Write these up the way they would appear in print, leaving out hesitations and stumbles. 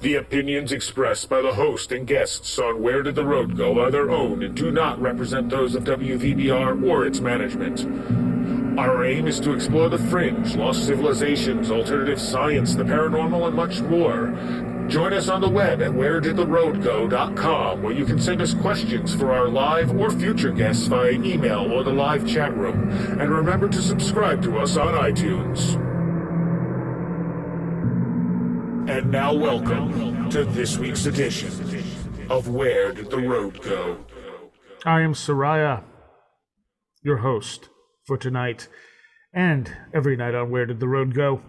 The opinions expressed by the host and guests on Where Did the Road Go are their own and do not represent those of WVBR or its management. Our aim is to explore the fringe, lost civilizations, alternative science, the paranormal, and much more. Join us on the web at wheredidtheroadgo.com, where you can send us questions for our live or future guests via email or the live chat room. And remember to subscribe to us on iTunes. And now welcome to this week's edition of Where Did the Road Go? I am Soraya, your host for tonight and every night on Where Did the Road Go?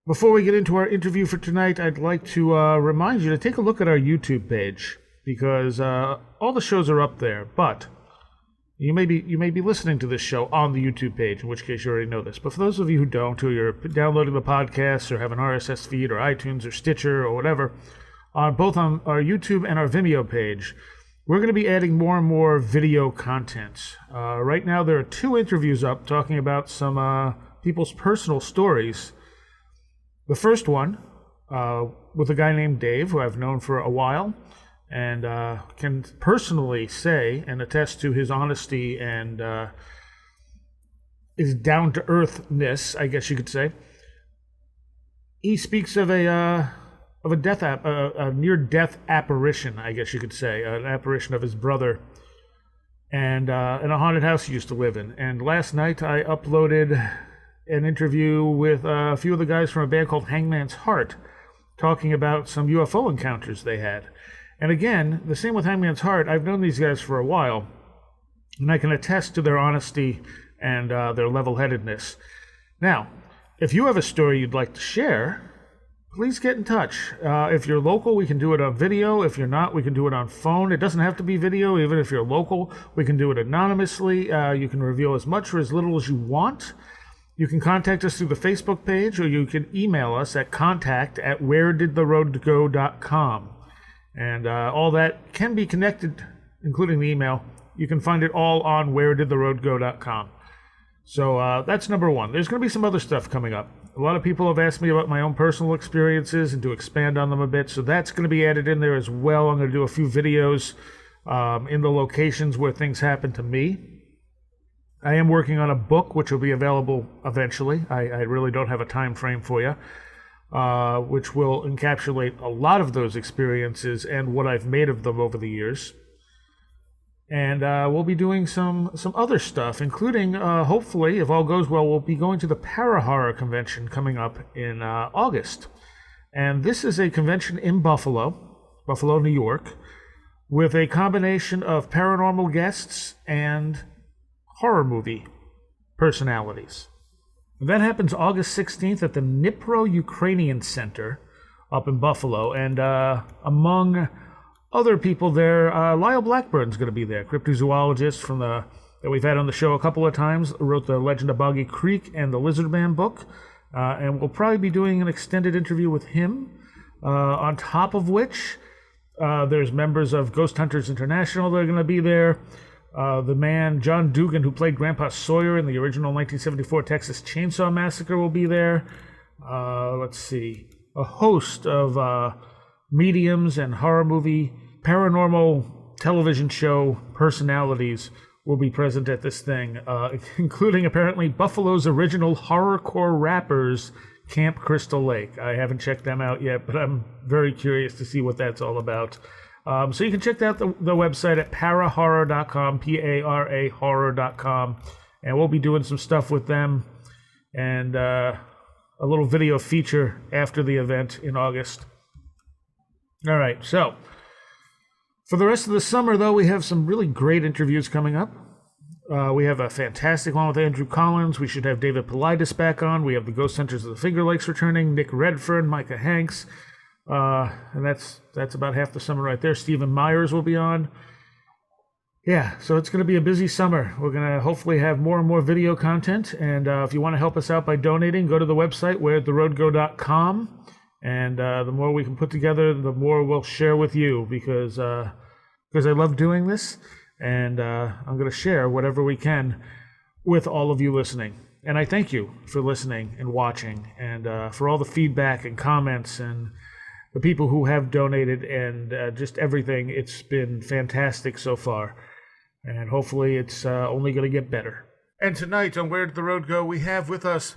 Before we get into our interview for tonight, I'd like to remind you to take a look at our YouTube page, because all the shows are up there, but you may be listening to this show on the YouTube page, in which case you already know this. But for those of you who don't, who you're downloading the podcast or have an RSS feed or iTunes or Stitcher or whatever, both on our YouTube and our Vimeo page, we're going to be adding more and more video content. Right now there are 2 interviews up talking about some people's personal stories. The first one with a guy named Dave, who I've known for a while, and can personally say and attest to his honesty and his down-to-earthness, I guess you could say. He speaks of a near-death apparition, I guess you could say, an apparition of his brother, and in a haunted house he used to live in. And last night I uploaded an interview with a few of the guys from a band called Hangman's Heart, talking about some UFO encounters they had. And again, the same with Hangman's Heart, I've known these guys for a while, and I can attest to their honesty and their level-headedness. Now, if you have a story you'd like to share, please get in touch. If you're local, we can do it on video. If you're not, we can do it on phone. It doesn't have to be video. Even if you're local, we can do it anonymously. You can reveal as much or as little as you want. You can contact us through the Facebook page, or you can email us at contact@wheredidtheroadgo.com. And all that can be connected, including the email. You can find it all on wheredidtheroadgo.com. So that's number one. There's going to be some other stuff coming up. A lot of people have asked me about my own personal experiences and to expand on them a bit, so that's going to be added in there as well. I'm going to do a few videos in the locations where things happen to me. I am working on a book which will be available eventually. I really don't have a time frame for you, which will encapsulate a lot of those experiences and what I've made of them over the years. And we'll be doing some other stuff, including, hopefully, if all goes well, we'll be going to the Para-Horror Convention coming up in August. And this is a convention in Buffalo, New York, with a combination of paranormal guests and horror movie personalities. And that happens August 16th at the Dnipro Ukrainian Center up in Buffalo. And among other people there, Lyle Blackburn's going to be there, cryptozoologist that we've had on the show a couple of times, wrote the Legend of Boggy Creek and the Lizard Man book, and we'll probably be doing an extended interview with him. On top of which, there's members of Ghost Hunters International that are going to be there. The man, John Dugan, who played Grandpa Sawyer in the original 1974 Texas Chainsaw Massacre, will be there. Let's see. A host of mediums and horror movie, paranormal television show personalities will be present at this thing, including apparently Buffalo's original horrorcore rappers, Camp Crystal Lake. I haven't checked them out yet, but I'm very curious to see what that's all about. So you can check out the website at parahorror.com, P-A-R-A horror.com, and we'll be doing some stuff with them and a little video feature after the event in August. All right, so for the rest of the summer, though, we have some really great interviews coming up. We have a fantastic one with Andrew Collins. We should have David Politis back on. We have the Ghost Hunters of the Finger Lakes returning, Nick Redfern, Micah Hanks. And that's about half the summer right there. Stephen Myers will be on. Yeah, so it's going to be a busy summer. We're going to hopefully have more and more video content. And if you want to help us out by donating, go to the website, wheredidtheroadgo.com. And the more we can put together, the more we'll share with you, because I love doing this. And I'm going to share whatever we can with all of you listening. And I thank you for listening and watching, and for all the feedback and comments and the people who have donated and just everything. It's been fantastic so far, and hopefully it's only going to get better. And tonight on Where Did the Road Go, we have with us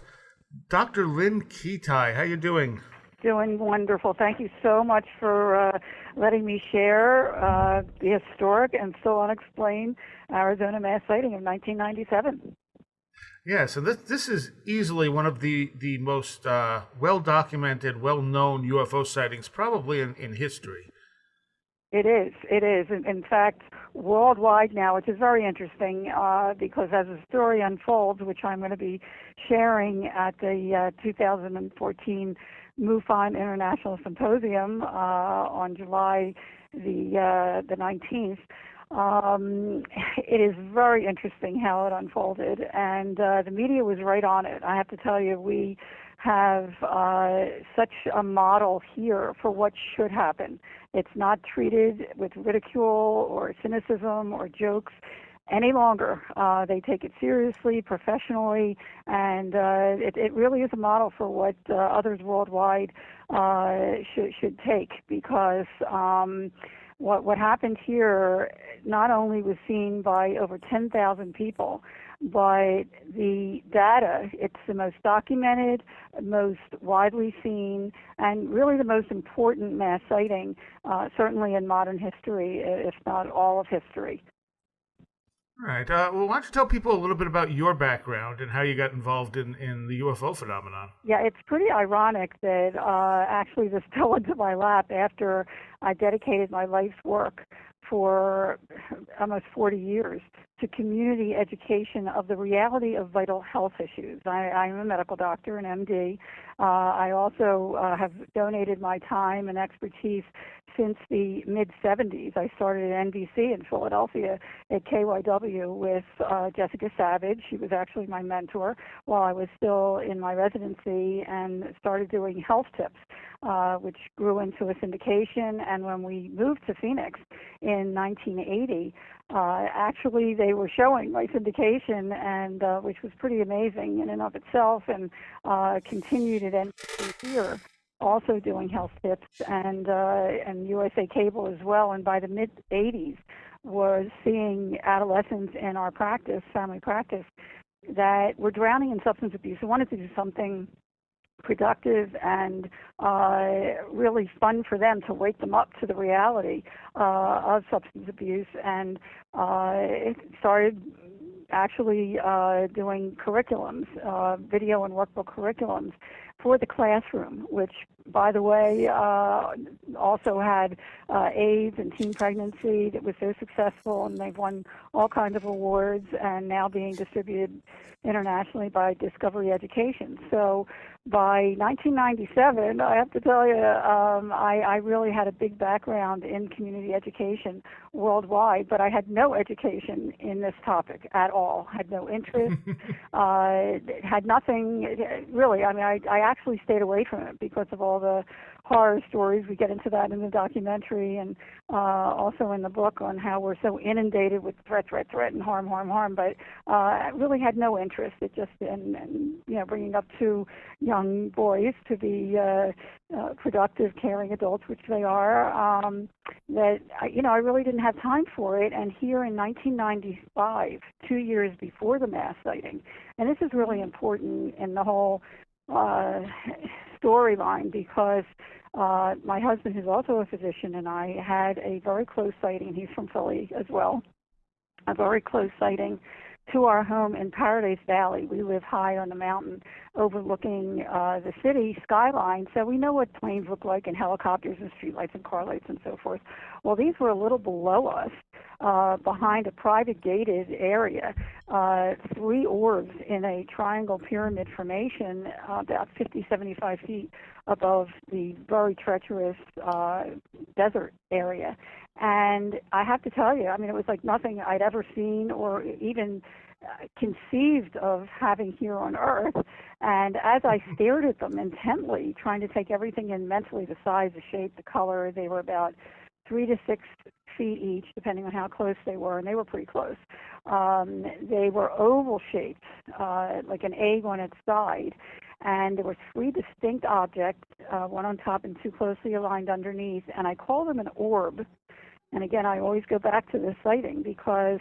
Dr. Lynne Kitai. How you doing? Doing wonderful. Thank you so much for letting me share the historic and still unexplained Arizona mass sighting of 1997. Yeah, so this is easily one of the most well-documented, well-known UFO sightings probably in history. It is. In fact, worldwide now, which is very interesting because as the story unfolds, which I'm going to be sharing at the 2014 MUFON International Symposium on July the 19th, it is very interesting how it unfolded, and the media was right on it. I have to tell you, we have such a model here for what should happen. It's not treated with ridicule or cynicism or jokes any longer. They take it seriously, professionally, and it really is a model for what others worldwide should take, because what happened here not only was seen by over 10,000 people, but the data, it's the most documented, most widely seen, and really the most important mass sighting, certainly in modern history, if not all of history. All right. Well, why don't you tell people a little bit about your background and how you got involved in the UFO phenomenon? Yeah, it's pretty ironic that actually this fell into my lap after I dedicated my life's work for almost 40 years to community education of the reality of vital health issues. I'm a medical doctor, an MD. I also have donated my time and expertise since the mid-'70s. I started at NBC in Philadelphia at KYW with Jessica Savage. She was actually my mentor while I was still in my residency, and started doing health tips, which grew into a syndication. And when we moved to Phoenix in 1980, actually they were showing my syndication, and which was pretty amazing in and of itself, and continued at NBC here, also doing health tips, and USA Cable as well. And by the mid 80s, was seeing adolescents in our practice, family practice, that were drowning in substance abuse. I wanted to do something productive and really fun for them to wake them up to the reality of substance abuse, and it started actually doing curriculums, video and workbook curriculums for the classroom, which, by the way, also had AIDS and teen pregnancy that was so successful, and they've won all kinds of awards, and now being distributed internationally by Discovery Education. So by 1997, I have to tell you, I really had a big background in community education worldwide, but I had no education in this topic at all, had no interest, had nothing, really. I mean, I actually stayed away from it because of all the horror stories. We get into that in the documentary, and also in the book, on how we're so inundated with threat, and harm. But I really had no interest. It just, and bringing up two young boys to be productive, caring adults, which they are, that I really didn't have time for it. And here in 1995, 2 years before the mass sighting, and this is really important in the whole storyline, because my husband, who's also a physician, and I had a very close sighting. He's from Philly as well. A very close sighting to our home in Paradise Valley. We live high on the mountain overlooking the city skyline, so we know what planes look like, and helicopters and streetlights and car lights and so forth. Well, these were a little below us, behind a private gated area, 3 orbs in a triangle pyramid formation, about 50, 75 feet above the very treacherous desert area. And I have to tell you, I mean, it was like nothing I'd ever seen or even conceived of having here on Earth. And as I stared at them intently, trying to take everything in mentally, the size, the shape, the color, they were about 3 to 6 feet each, depending on how close they were, and they were pretty close. They were oval shaped, like an egg on its side, and there were 3 distinct objects, one on top and 2 closely aligned underneath, and I call them an orb. And again, I always go back to this sighting because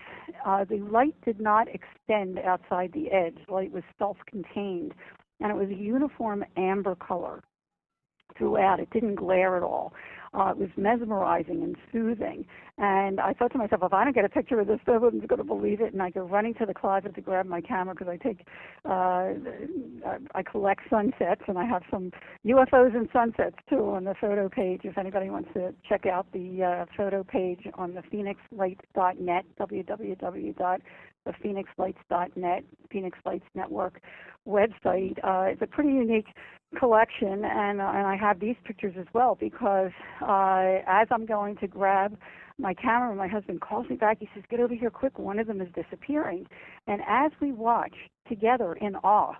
the light did not extend outside the edge. Light was self-contained, and it was a uniform amber color throughout. It didn't glare at all. It was mesmerizing and soothing. And I thought to myself, if I don't get a picture of this, no one's going to believe it. And I go running to the closet to grab my camera because I collect sunsets, and I have some UFOs and sunsets too on the photo page. If anybody wants to check out the photo page on the phoenixlights.net, www.thephoenixlights.net, Phoenix Lights Network website. It's a pretty unique collection, and I have these pictures as well because as I'm going to grab my camera, my husband calls me back. He says, "Get over here quick, one of them is disappearing." And as we watch together in awe,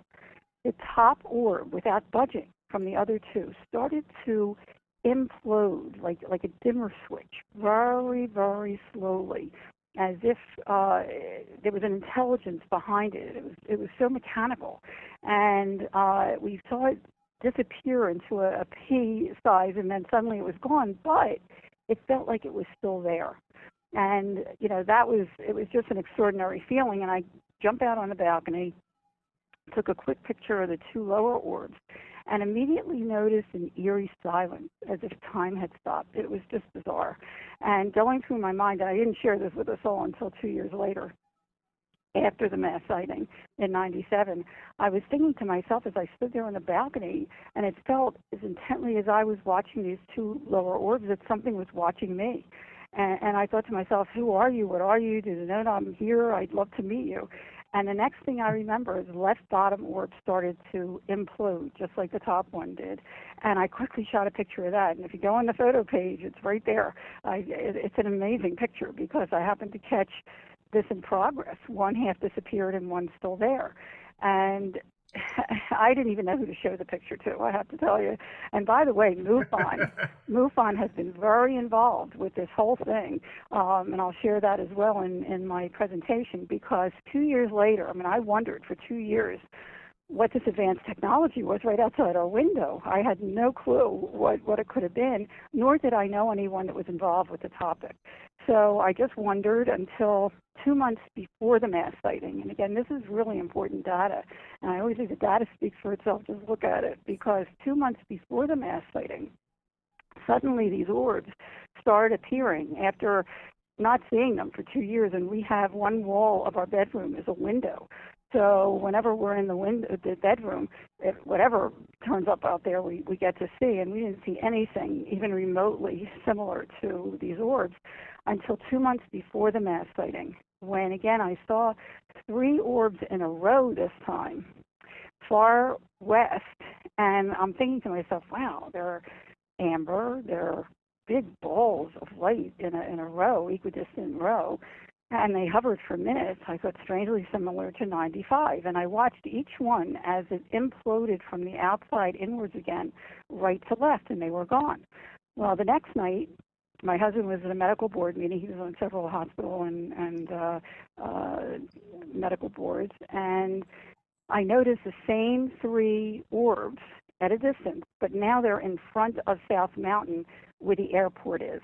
the top orb, without budging from the other 2, started to implode like a dimmer switch, very, very slowly, as if there was an intelligence behind it. It was so mechanical. And we saw it disappear into a pea size, and then suddenly it was gone, but it felt like it was still there. And, you know, it was just an extraordinary feeling. And I jumped out on the balcony, took a quick picture of the 2 lower orbs, and immediately noticed an eerie silence, as if time had stopped. It was just bizarre. And going through my mind, and I didn't share this with us all until 2 years later, after the mass sighting in '97, I was thinking to myself as I stood there on the balcony, and it felt as intently as I was watching these 2 lower orbs that something was watching me. And I thought to myself, who are you? What are you? Do you know I'm here? I'd love to meet you. And the next thing I remember is the left bottom orb started to implode, just like the top one did. And I quickly shot a picture of that. And if you go on the photo page, it's right there. It's an amazing picture because I happened to catch this in progress. One half disappeared and one's still there. And I didn't even know who to show the picture to, I have to tell you. And by the way, MUFON has been very involved with this whole thing, and I'll share that as well in my presentation, because 2 years later, I mean, I wondered for 2 years what this advanced technology was right outside our window. I had no clue what it could have been, nor did I know anyone that was involved with the topic. So I just wondered until 2 months before the mass sighting. And again, this is really important data. And I always say the data speaks for itself. Just look at it. Because 2 months before the mass sighting, suddenly these orbs started appearing after not seeing them for 2 years. And we have one wall of our bedroom is a window. So whenever we're in the bedroom, whatever turns up out there, we get to see. And we didn't see anything even remotely similar to these orbs until 2 months before the mass sighting, when, again, I saw 3 orbs in a row this time, far west. And I'm thinking to myself, wow, they're amber, they're big balls of light in a row, equidistant row. And they hovered for minutes. I thought strangely similar to 95. And I watched each one as it imploded from the outside inwards again, right to left, and they were gone. Well, the next night, my husband was at a medical board meeting. He was on several hospital and medical boards. And I noticed the same 3 orbs at a distance, but now they're in front of South Mountain where the airport is.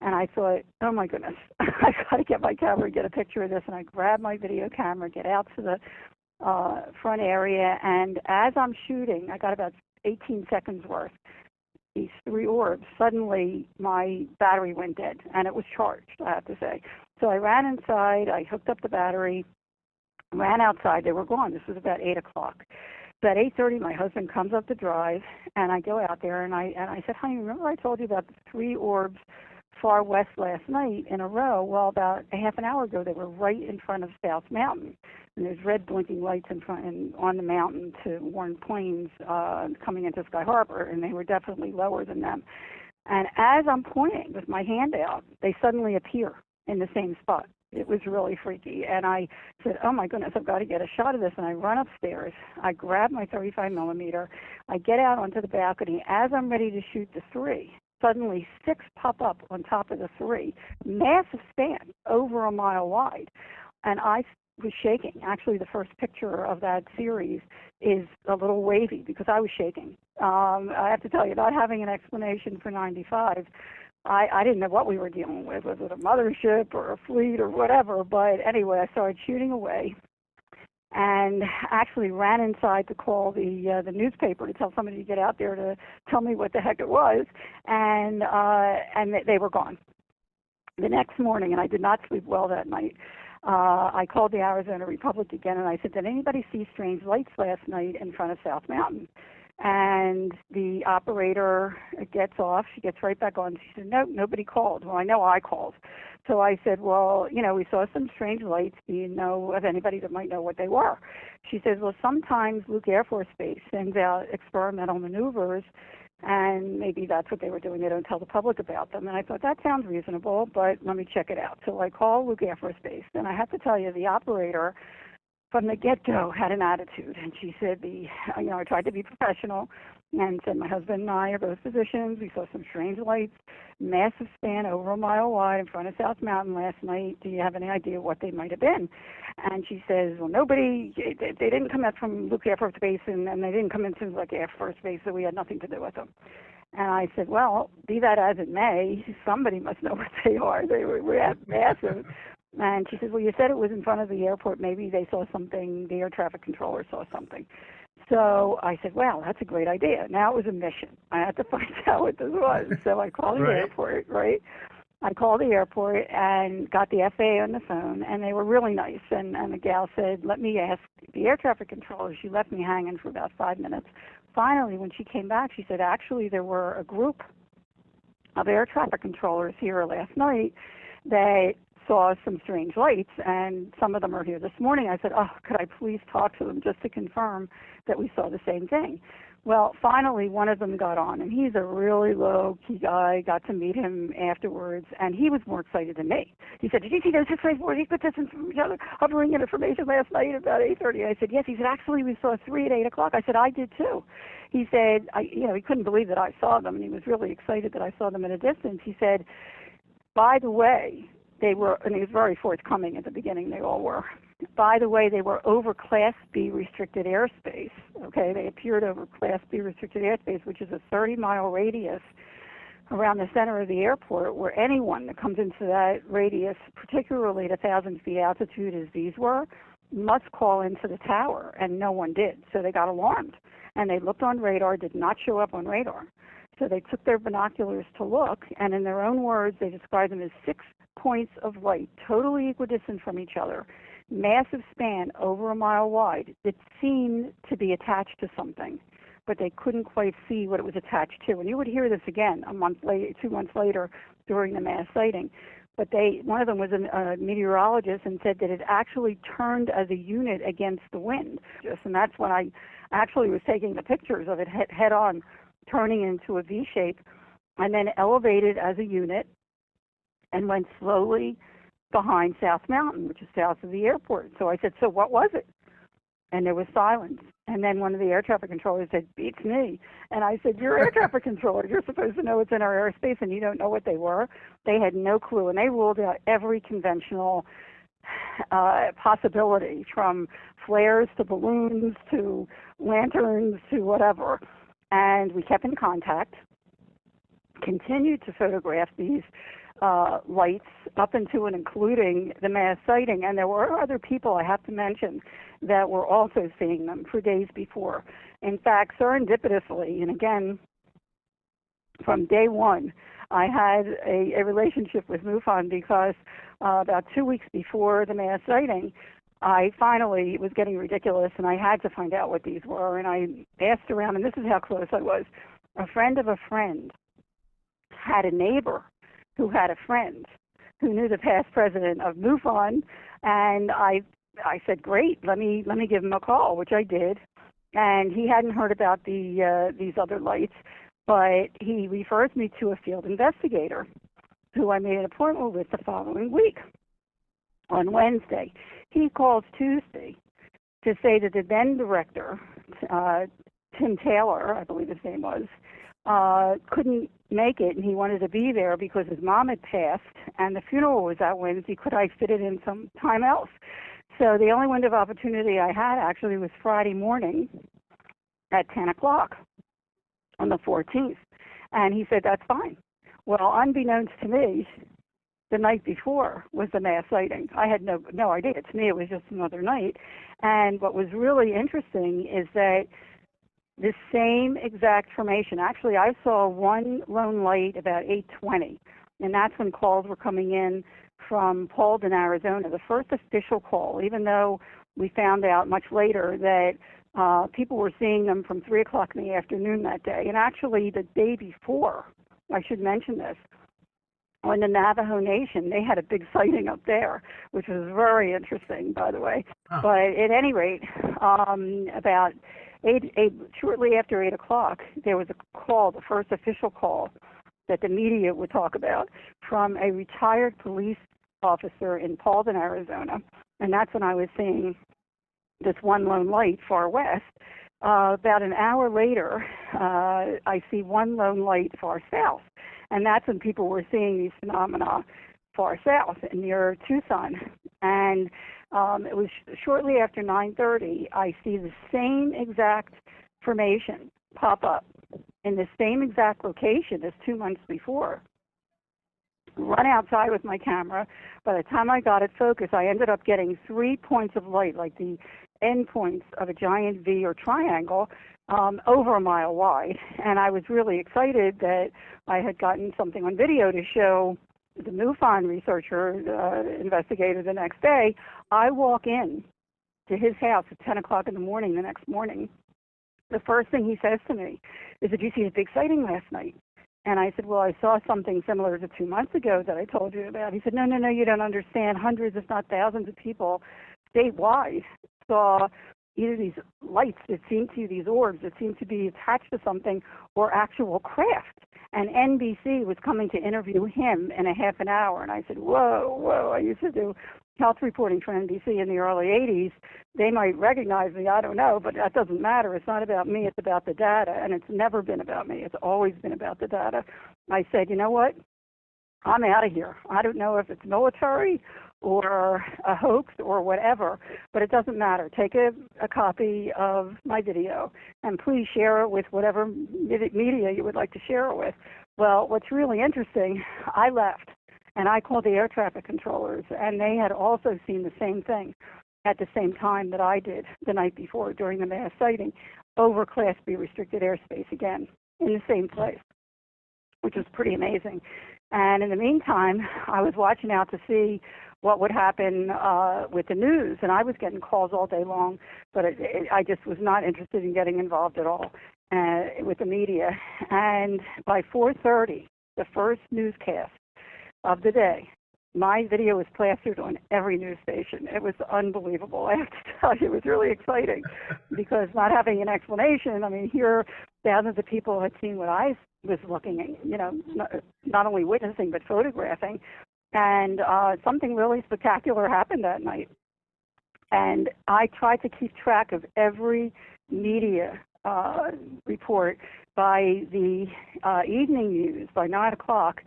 And I thought, oh, my goodness, I got to get my camera and get a picture of this. And I grabbed my video camera, get out to the front area. And as I'm shooting, I got about 18 seconds worth, these 3 orbs. Suddenly, my battery went dead, and it was charged, I have to say. So I ran inside. I hooked up the battery, ran outside. They were gone. This was about 8 o'clock. About 8:30, my husband comes up the drive, and I go out there, and I said, honey, remember I told you about the 3 orbs far west last night in a row? Well, about a half an hour ago, they were right in front of South Mountain. And there's red blinking lights in front and on the mountain to warn planes coming into Sky Harbor, and they were definitely lower than them. And as I'm pointing with my hand out, they suddenly appear in the same spot. It was really freaky. And I said, oh, my goodness, I've got to get a shot of this. And I run upstairs. I grab my 35 millimeter. I get out onto the balcony. As I'm ready to shoot the 3, suddenly 6 pop up on top of the 3, massive span, over a mile wide. And I was shaking. Actually, the first picture of that series is a little wavy because I was shaking. I have to tell you, not having an explanation for 95, I didn't know what we were dealing with. Was it a mothership or a fleet or whatever? But anyway, I started shooting away and actually ran inside to call the newspaper to tell somebody to get out there to tell me what the heck it was. And they were gone. The next morning, and I did not sleep well that night, I called the Arizona Republic again, and I said, did anybody see strange lights last night in front of South Mountain? And the operator gets off. She gets right back on. She said, no, nobody called. Well, I know I called. So I said, well, we saw some strange lights. Do you know of anybody that might know what they were? She says, well, sometimes Luke Air Force Base sends out experimental maneuvers, and maybe that's what they were doing. They don't tell the public about them. And I thought, that sounds reasonable, but let me check it out. So I called Luke Air Force Base, and I have to tell you, the operator from the get-go had an attitude. And she said, I tried to be professional and said, my husband and I are both physicians. We saw some strange lights, massive span over a mile wide in front of South Mountain last night. Do you have any idea what they might have been? And she says, well, they didn't come out from Luke Air Force Base, and they didn't come into like Air Force Base, so we had nothing to do with them. And I said, well, be that as it may, somebody must know what they are. They were massive. And she says, well, you said it was in front of the airport. Maybe they saw something, the air traffic controller saw something. So I said, well, that's a great idea. Now it was a mission. I had to find out what this was. So I called the airport, right? I called the airport and got the FAA on the phone, and they were really nice. And the gal said, let me ask the air traffic controller. She left me hanging for about 5 minutes. Finally, when she came back, she said, actually, there were a group of air traffic controllers here last night that saw some strange lights, and some of them are here this morning. I said, oh, could I please talk to them just to confirm that we saw the same thing? Well, finally, one of them got on, and he's a really low-key guy. Got to meet him afterwards, and he was more excited than me. He said, did you see those 6 distance from each other hovering in information last night about 8:30? I said, yes. He said, actually, we saw 3 at 8 o'clock. I said, I did too. He said, he couldn't believe that I saw them, and he was really excited that I saw them at a distance. He said, by the way, they were, and he was very forthcoming at the beginning, they all were. By the way, they were over Class B restricted airspace, okay? They appeared over Class B restricted airspace, which is a 30-mile radius around the center of the airport, where anyone that comes into that radius, particularly at 1,000 feet altitude as these were, must call into the tower, and no one did. So they got alarmed, and they looked on radar, did not show up on radar. So they took their binoculars to look, and in their own words, they described them as 6 points of light, totally equidistant from each other, massive span over a mile wide, that seemed to be attached to something, but they couldn't quite see what it was attached to. And you would hear this again a month later, 2 months later, during the mass sighting. But one of them was a meteorologist and said that it actually turned as a unit against the wind. And that's when I actually was taking the pictures of it head on, turning into a V shape, and then elevated as a unit and went slowly behind South Mountain, which is south of the airport. So I said, so what was it? And there was silence. And then one of the air traffic controllers said, beats me. And I said, you're air traffic controller. You're supposed to know it's in our airspace, and you don't know what they were. They had no clue, and they ruled out every conventional possibility, from flares to balloons to lanterns to whatever. And we kept in contact, continued to photograph these lights up into and including the mass sighting. And there were other people, I have to mention, that were also seeing them for days before. In fact, serendipitously, and again, from day one, I had a relationship with MUFON because about 2 weeks before the mass sighting, I finally, it was getting ridiculous, and I had to find out what these were. And I asked around, and this is how close I was. A friend of a friend had a neighbor who had a friend who knew the past president of MUFON, and I said, great, let me give him a call, which I did. And he hadn't heard about these other lights, but he refers me to a field investigator who I made an appointment with the following week on Wednesday. He calls Tuesday to say that the then director, Tim Taylor, I believe his name was couldn't make it, and he wanted to be there because his mom had passed, and the funeral was that Wednesday. Could I fit it in some time else? So the only window of opportunity I had actually was Friday morning at 10 o'clock on the 14th. And he said, that's fine. Well, unbeknownst to me, the night before was the mass sighting. I had no idea. To me, it was just another night. And what was really interesting is that the same exact formation. Actually, I saw one lone light about 8:20, and that's when calls were coming in from Paulden, Arizona, the first official call, even though we found out much later that people were seeing them from 3 o'clock in the afternoon that day. And actually, the day before, I should mention this, on the Navajo Nation, they had a big sighting up there, which was very interesting, by the way. Oh. But at any rate, about shortly after 8 o'clock, there was a call, the first official call that the media would talk about, from a retired police officer in Paulden, Arizona. And that's when I was seeing this one lone light far west. About an hour later, I see one lone light far south. And that's when people were seeing these phenomena far south near Tucson. And it was shortly after 9:30, I see the same exact formation pop up in the same exact location as 2 months before. Run outside with my camera. By the time I got it focused, I ended up getting 3 points of light, like the end points of a giant V or triangle, over a mile wide. And I was really excited that I had gotten something on video to show the MUFON researcher, investigator the next day. I walk in to his house at 10 o'clock in the morning the next morning. The first thing he says to me is, did you see the big sighting last night? And I said, well, I saw something similar to 2 months ago that I told you about. He said, no, you don't understand. Hundreds, if not thousands of people statewide saw either these lights that seemed to, these orbs that seemed to be attached to something, or actual craft. And NBC was coming to interview him in a half an hour. And I said, whoa. I used to do health reporting for NBC in the early 80s. They might recognize me, I don't know, but that doesn't matter. It's not about me, it's about the data. And it's never been about me. It's always been about the data. I said, you know what? I'm out of here. I don't know if it's military or a hoax or whatever, but it doesn't matter. Take a copy of my video and please share it with whatever media you would like to share it with. Well, what's really interesting, I left and I called the air traffic controllers, and they had also seen the same thing at the same time that I did the night before during the mass sighting over Class B restricted airspace again in the same place, which was pretty amazing. And in the meantime, I was watching out to see what would happen with the news, and I was getting calls all day long, but I just was not interested in getting involved at all with the media. And by 4:30, the first newscast of the day, my video was plastered on every news station. It was unbelievable. I have to tell you, it was really exciting because not having an explanation, I mean, here thousands of people had seen what I was looking at, not only witnessing but photographing. And something really spectacular happened that night. And I tried to keep track of every media report. By the evening news, by 9 o'clock,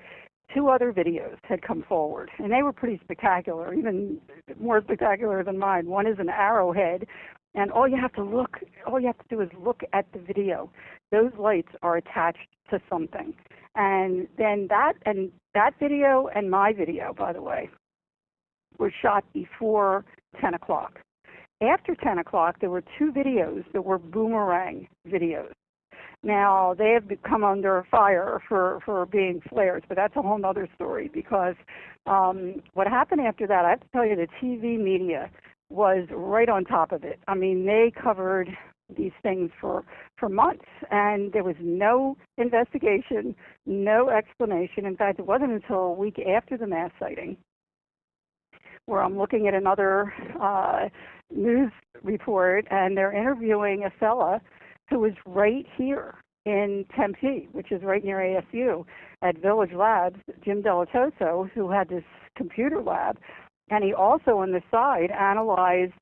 2 other videos had come forward, and they were pretty spectacular, even more spectacular than mine. One is an arrowhead, and all you have to do is look at the video. Those lights are attached to something. And then that video and my video, by the way, were shot before 10 o'clock. After 10 o'clock, there were 2 videos that were boomerang videos. Now, they have come under fire for being flares, but that's a whole other story because what happened after that, I have to tell you, the TV media was right on top of it. I mean, they covered these things for months, and there was no investigation, no explanation. In fact, it wasn't until a week after the mass sighting where I'm looking at another news report, and they're interviewing a fella who was right here in Tempe, which is right near ASU, at Village Labs, Jim Delatoso, who had this computer lab. And he also, on the side, analyzed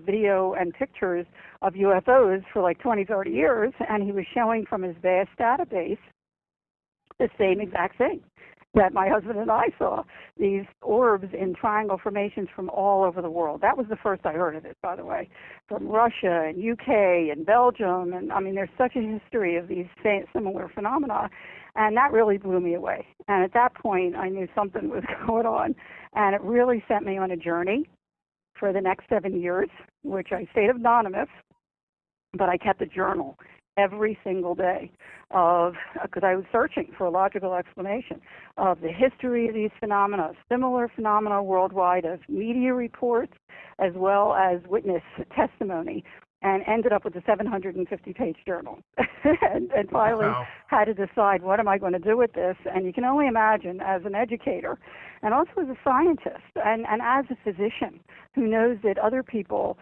video and pictures of UFOs for like 20, 30 years, and he was showing from his vast database the same exact thing that my husband and I saw, these orbs in triangle formations from all over the world. That was the first I heard of it, by the way, from Russia and UK and Belgium. And I mean, there's such a history of these similar phenomena, and that really blew me away. And at that point, I knew something was going on, and it really sent me on a journey for the next 7 years, which I stayed anonymous, but I kept a journal every single day because I was searching for a logical explanation of the history of these phenomena, similar phenomena worldwide, of media reports as well as witness testimony, and ended up with a 750-page journal. and finally had to decide, what am I going to do with this? And you can only imagine, as an educator and also as a scientist and as a physician who knows that other people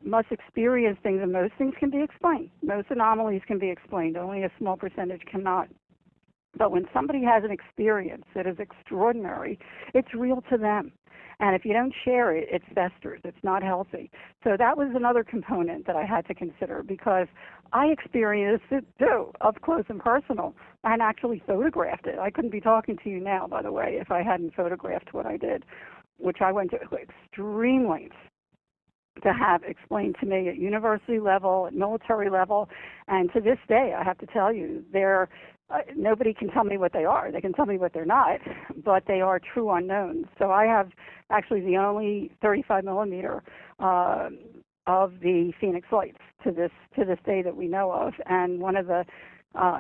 must experience things, and most things can be explained. Most anomalies can be explained. Only a small percentage cannot. But when somebody has an experience that is extraordinary, it's real to them. And if you don't share it, it festers. It's not healthy. So that was another component that I had to consider, because I experienced it too, up close and personal, and actually photographed it. I couldn't be talking to you now, by the way, if I hadn't photographed what I did, which I went to extreme lengths to have explained to me at university level, at military level, and to this day, I have to tell you, nobody can tell me what they are. They can tell me what they're not, but they are true unknowns. So I have actually the only 35 millimeter of the Phoenix lights to this day that we know of, and one of the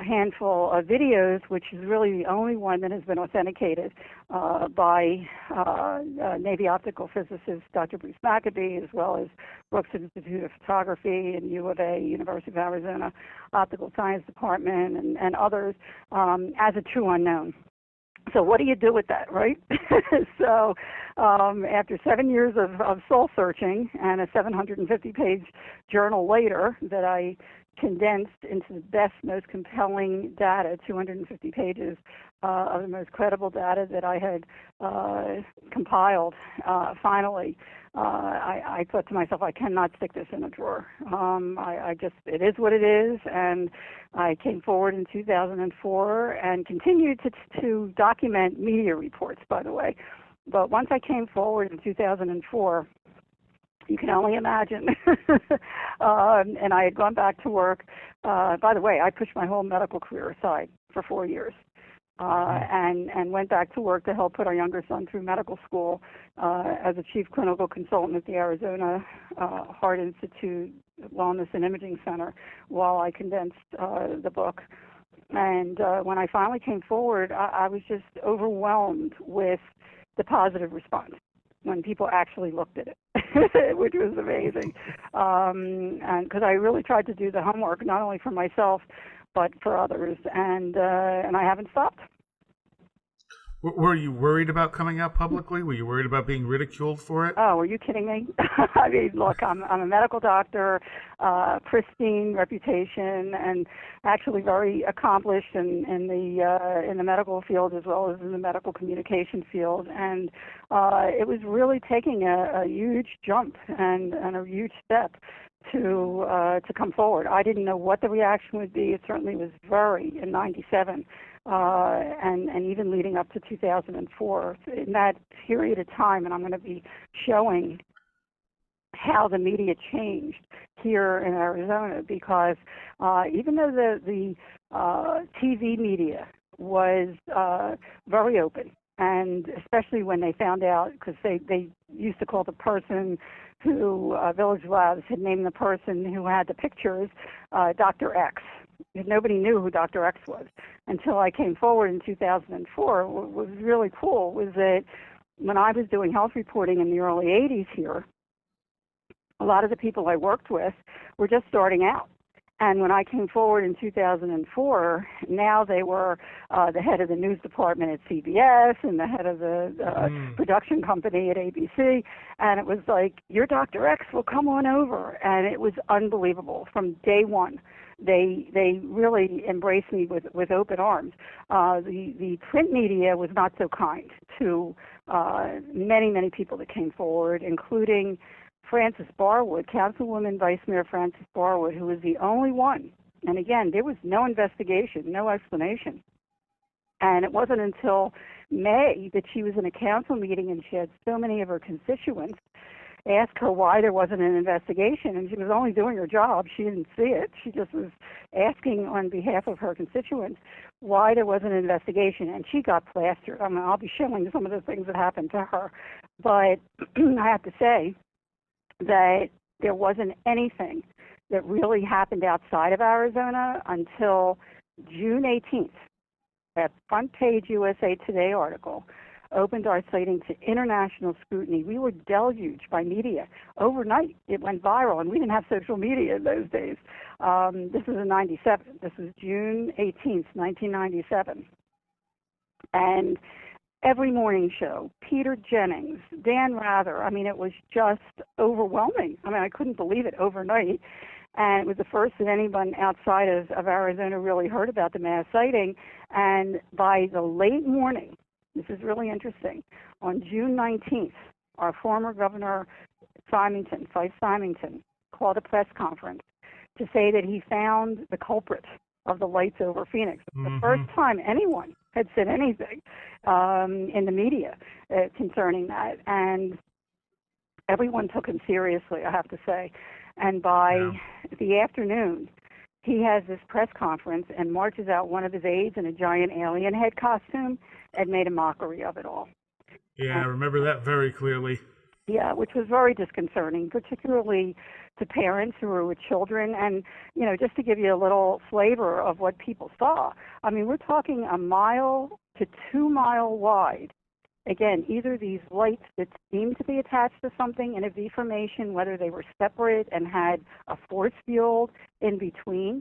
handful of videos, which is really the only one that has been authenticated by Navy optical physicist Dr. Bruce Maccabee, as well as Brooks Institute of Photography and U of A, University of Arizona Optical Science Department, and others, as a true unknown. So what do you do with that, right? So after 7 years of soul searching and a 750-page journal later that I condensed into the best, most compelling data, 250 pages of the most credible data that I had compiled, finally, I thought to myself, I cannot stick this in a drawer. It is what it is, and I came forward in 2004 and continued to document media reports, by the way. But once I came forward in 2004, you can only imagine. And I had gone back to work. By the way, I pushed my whole medical career aside for 4 years and went back to work to help put our younger son through medical school as a chief clinical consultant at the Arizona Heart Institute Wellness and Imaging Center while I condensed the book. And when I finally came forward, I was just overwhelmed with the positive response when people actually looked at it, which was amazing. And because I really tried to do the homework, not only for myself, but for others, and I haven't stopped. Were you worried about coming out publicly? Were you worried about being ridiculed for it? Oh, are you kidding me? I mean, look, I'm a medical doctor, pristine reputation, and actually very accomplished in the medical field as well as in the medical communication field. And it was really taking a huge jump and a huge step to come forward. I didn't know what the reaction would be. It certainly was in 97. And even leading up to 2004, in that period of time, and I'm going to be showing how the media changed here in Arizona, because even though the TV media was very open, and especially when they found out, because they used to call the person who Village Labs had named the person who had the pictures Dr. X. Nobody knew who Dr. X was until I came forward in 2004. What was really cool was that when I was doing health reporting in the early 80s here, a lot of the people I worked with were just starting out. And when I came forward in 2004, now they were the head of the news department at CBS and the head of the production company at ABC. And it was like, your Dr. X will come on over. And it was unbelievable from day one. they really embraced me with open arms. The print media was not so kind to many people that came forward, including Frances Barwood, Councilwoman Vice Mayor Frances Barwood, who was the only one. And again, there was no investigation, no explanation. And it wasn't until May that she was in a council meeting and she had so many of her constituents ask her why there wasn't an investigation, and she was only doing her job. She didn't see it. She just was asking on behalf of her constituents why there wasn't an investigation, and she got plastered. I mean, I'll be showing some of the things that happened to her, but I have to say that there wasn't anything that really happened outside of Arizona until June 18th. That front page USA Today article opened our sighting to international scrutiny. We were deluged by media. Overnight, it went viral, and we didn't have social media in those days. This is in 97. This is June 18th, 1997. And every morning show, Peter Jennings, Dan Rather, I mean, it was just overwhelming. I mean, I couldn't believe it overnight. And it was the first that anyone outside of Arizona really heard about the mass sighting. And by the late morning, this is really interesting, on June 19th, our former governor, Fife Symington, called a press conference to say that he found the culprit of the lights over Phoenix. The first time anyone had said anything in the media concerning that. And everyone took him seriously, I have to say. And by the afternoon, he has this press conference and marches out one of his aides in a giant alien head costume and made a mockery of it all. Yeah, I remember that very clearly. Yeah, which was very disconcerting, particularly to parents who were with children. And, you know, just to give you a little flavor of what people saw, I mean, we're talking 1 mile to 2 mile wide. Again, either these lights that seemed to be attached to something in a V formation, whether they were separate and had a force field in between,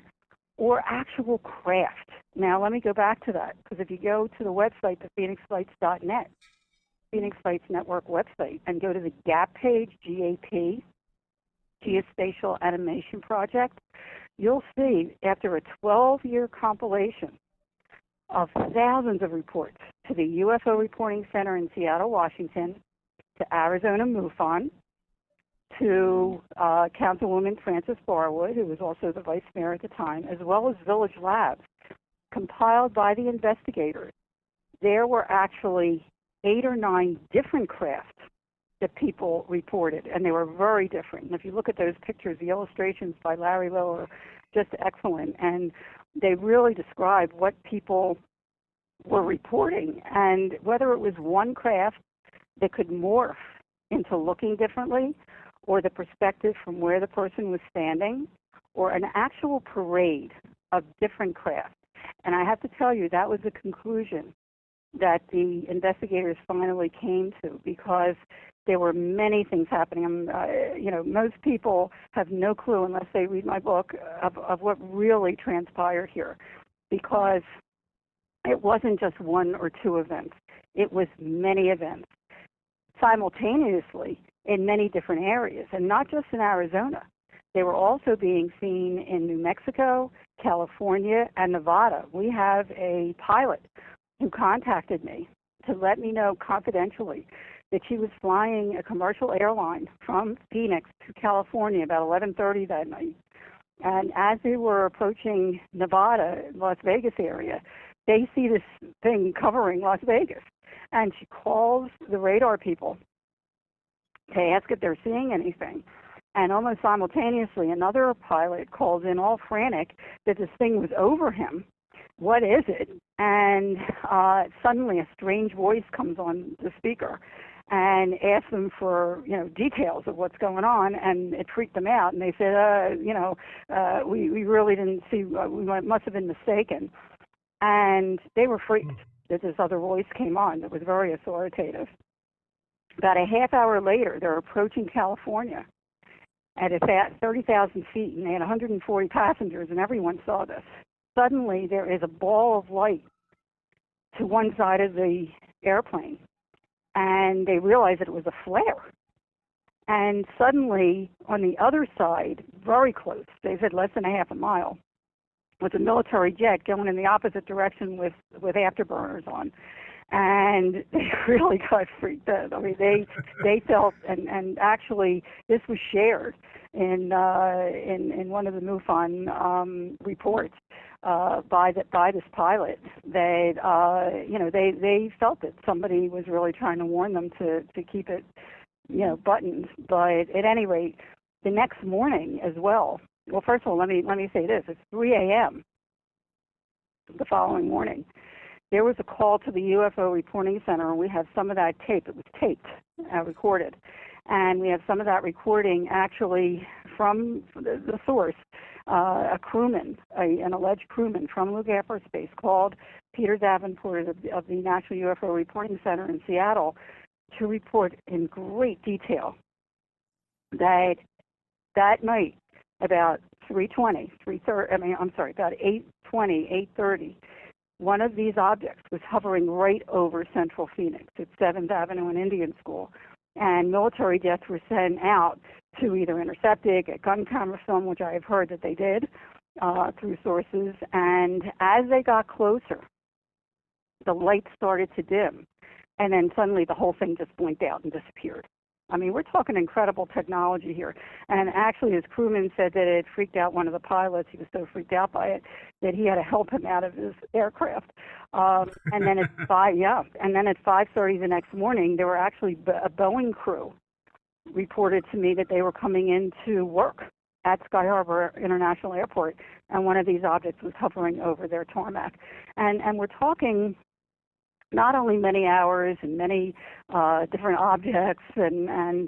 or actual craft. Now, let me go back to that, because if you go to the website, the phoenixlights.net, Phoenix Lights Network website, and go to the GAP page, GAP, Geospatial Animation Project, you'll see after a 12-year compilation of thousands of reports to the UFO Reporting Center in Seattle, Washington, to Arizona MUFON, to Councilwoman Frances Barwood, who was also the vice mayor at the time, as well as Village Labs, compiled by the investigators. There were actually 8 or 9 different crafts that people reported, and they were very different. And if you look at those pictures, the illustrations by Larry Lowe are just excellent, and they really describe what people were reporting, and whether it was one craft that could morph into looking differently, or the perspective from where the person was standing, or an actual parade of different crafts. And I have to tell you, that was the conclusion that the investigators finally came to, because there were many things happening. You know, most people have no clue unless they read my book of what really transpired here, because it wasn't just 1 or 2 events. It was many events simultaneously in many different areas, and not just in Arizona. They were also being seen in New Mexico, California, and Nevada. We have a pilot who contacted me to let me know confidentially that she was flying a commercial airline from Phoenix to California about 11:30 that night. And as they were approaching Nevada, Las Vegas area, they see this thing covering Las Vegas. And she calls the radar people to ask if they're seeing anything. And almost simultaneously, another pilot calls in all frantic that this thing was over him. What is it? And suddenly a strange voice comes on the speaker and asks them for, you know, details of what's going on, and it freaked them out. And they said, we really didn't see, we must have been mistaken. And they were freaked that this other voice came on that was very authoritative. About a half hour later, they're approaching California at 30,000 feet, and they had 140 passengers, and everyone saw this. Suddenly, there is a ball of light to one side of the airplane, and they realized that it was a flare. And suddenly, on the other side, very close, they said less than a half a mile, was a military jet going in the opposite direction with afterburners on. And they really got freaked out. I mean, they felt, and actually this was shared in one of the MUFON reports by this pilot, that they felt that somebody was really trying to warn them to keep it buttoned. But at any rate, the next morning as well. Well, first of all, let me say this: it's 3 a.m. the following morning. There was a call to the UFO reporting center, and we have some of that tape. It was taped, recorded. And we have some of that recording actually from the source, a crewman, an alleged crewman from Luke Air Force Base called Peter Davenport of the National UFO Reporting Center in Seattle to report in great detail that night about 8:30, one of these objects was hovering right over Central Phoenix at 7th Avenue and Indian School. And military jets were sent out to either intercept it, get gun camera film, which I have heard that they did through sources. And as they got closer, the lights started to dim. And then suddenly the whole thing just blinked out and disappeared. I mean, we're talking incredible technology here. And actually, his crewman said that it freaked out one of the pilots. He was so freaked out by it that he had to help him out of his aircraft. And then at 5:30 the next morning, there were actually a Boeing crew reported to me that they were coming in to work at Sky Harbor International Airport, and one of these objects was hovering over their tarmac. And we're talking not only many hours and many different objects and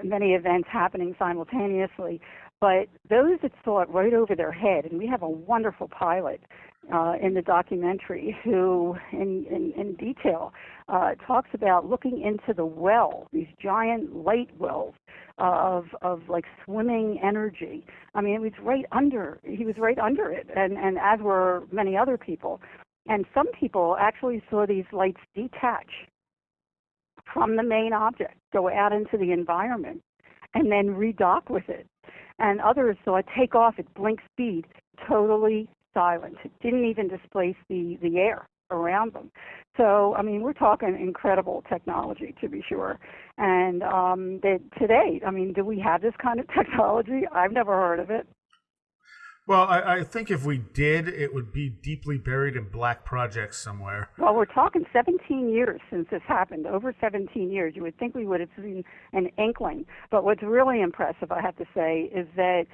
many events happening simultaneously, but those that saw it right over their head, and we have a wonderful pilot in the documentary who, in detail, talks about looking into the well, these giant light wells of like swimming energy. I mean, he was right under it, and as were many other people. And some people actually saw these lights detach from the main object, go out into the environment, and then redock with it. And others saw it take off at blink speed, totally silent. It didn't even displace the air around them. So, I mean, we're talking incredible technology, to be sure. And today, I mean, do we have this kind of technology? I've never heard of it. Well, I think if we did, it would be deeply buried in black projects somewhere. Well, we're talking 17 years since this happened, over 17 years. You would think we would have seen an inkling. But what's really impressive, I have to say, is that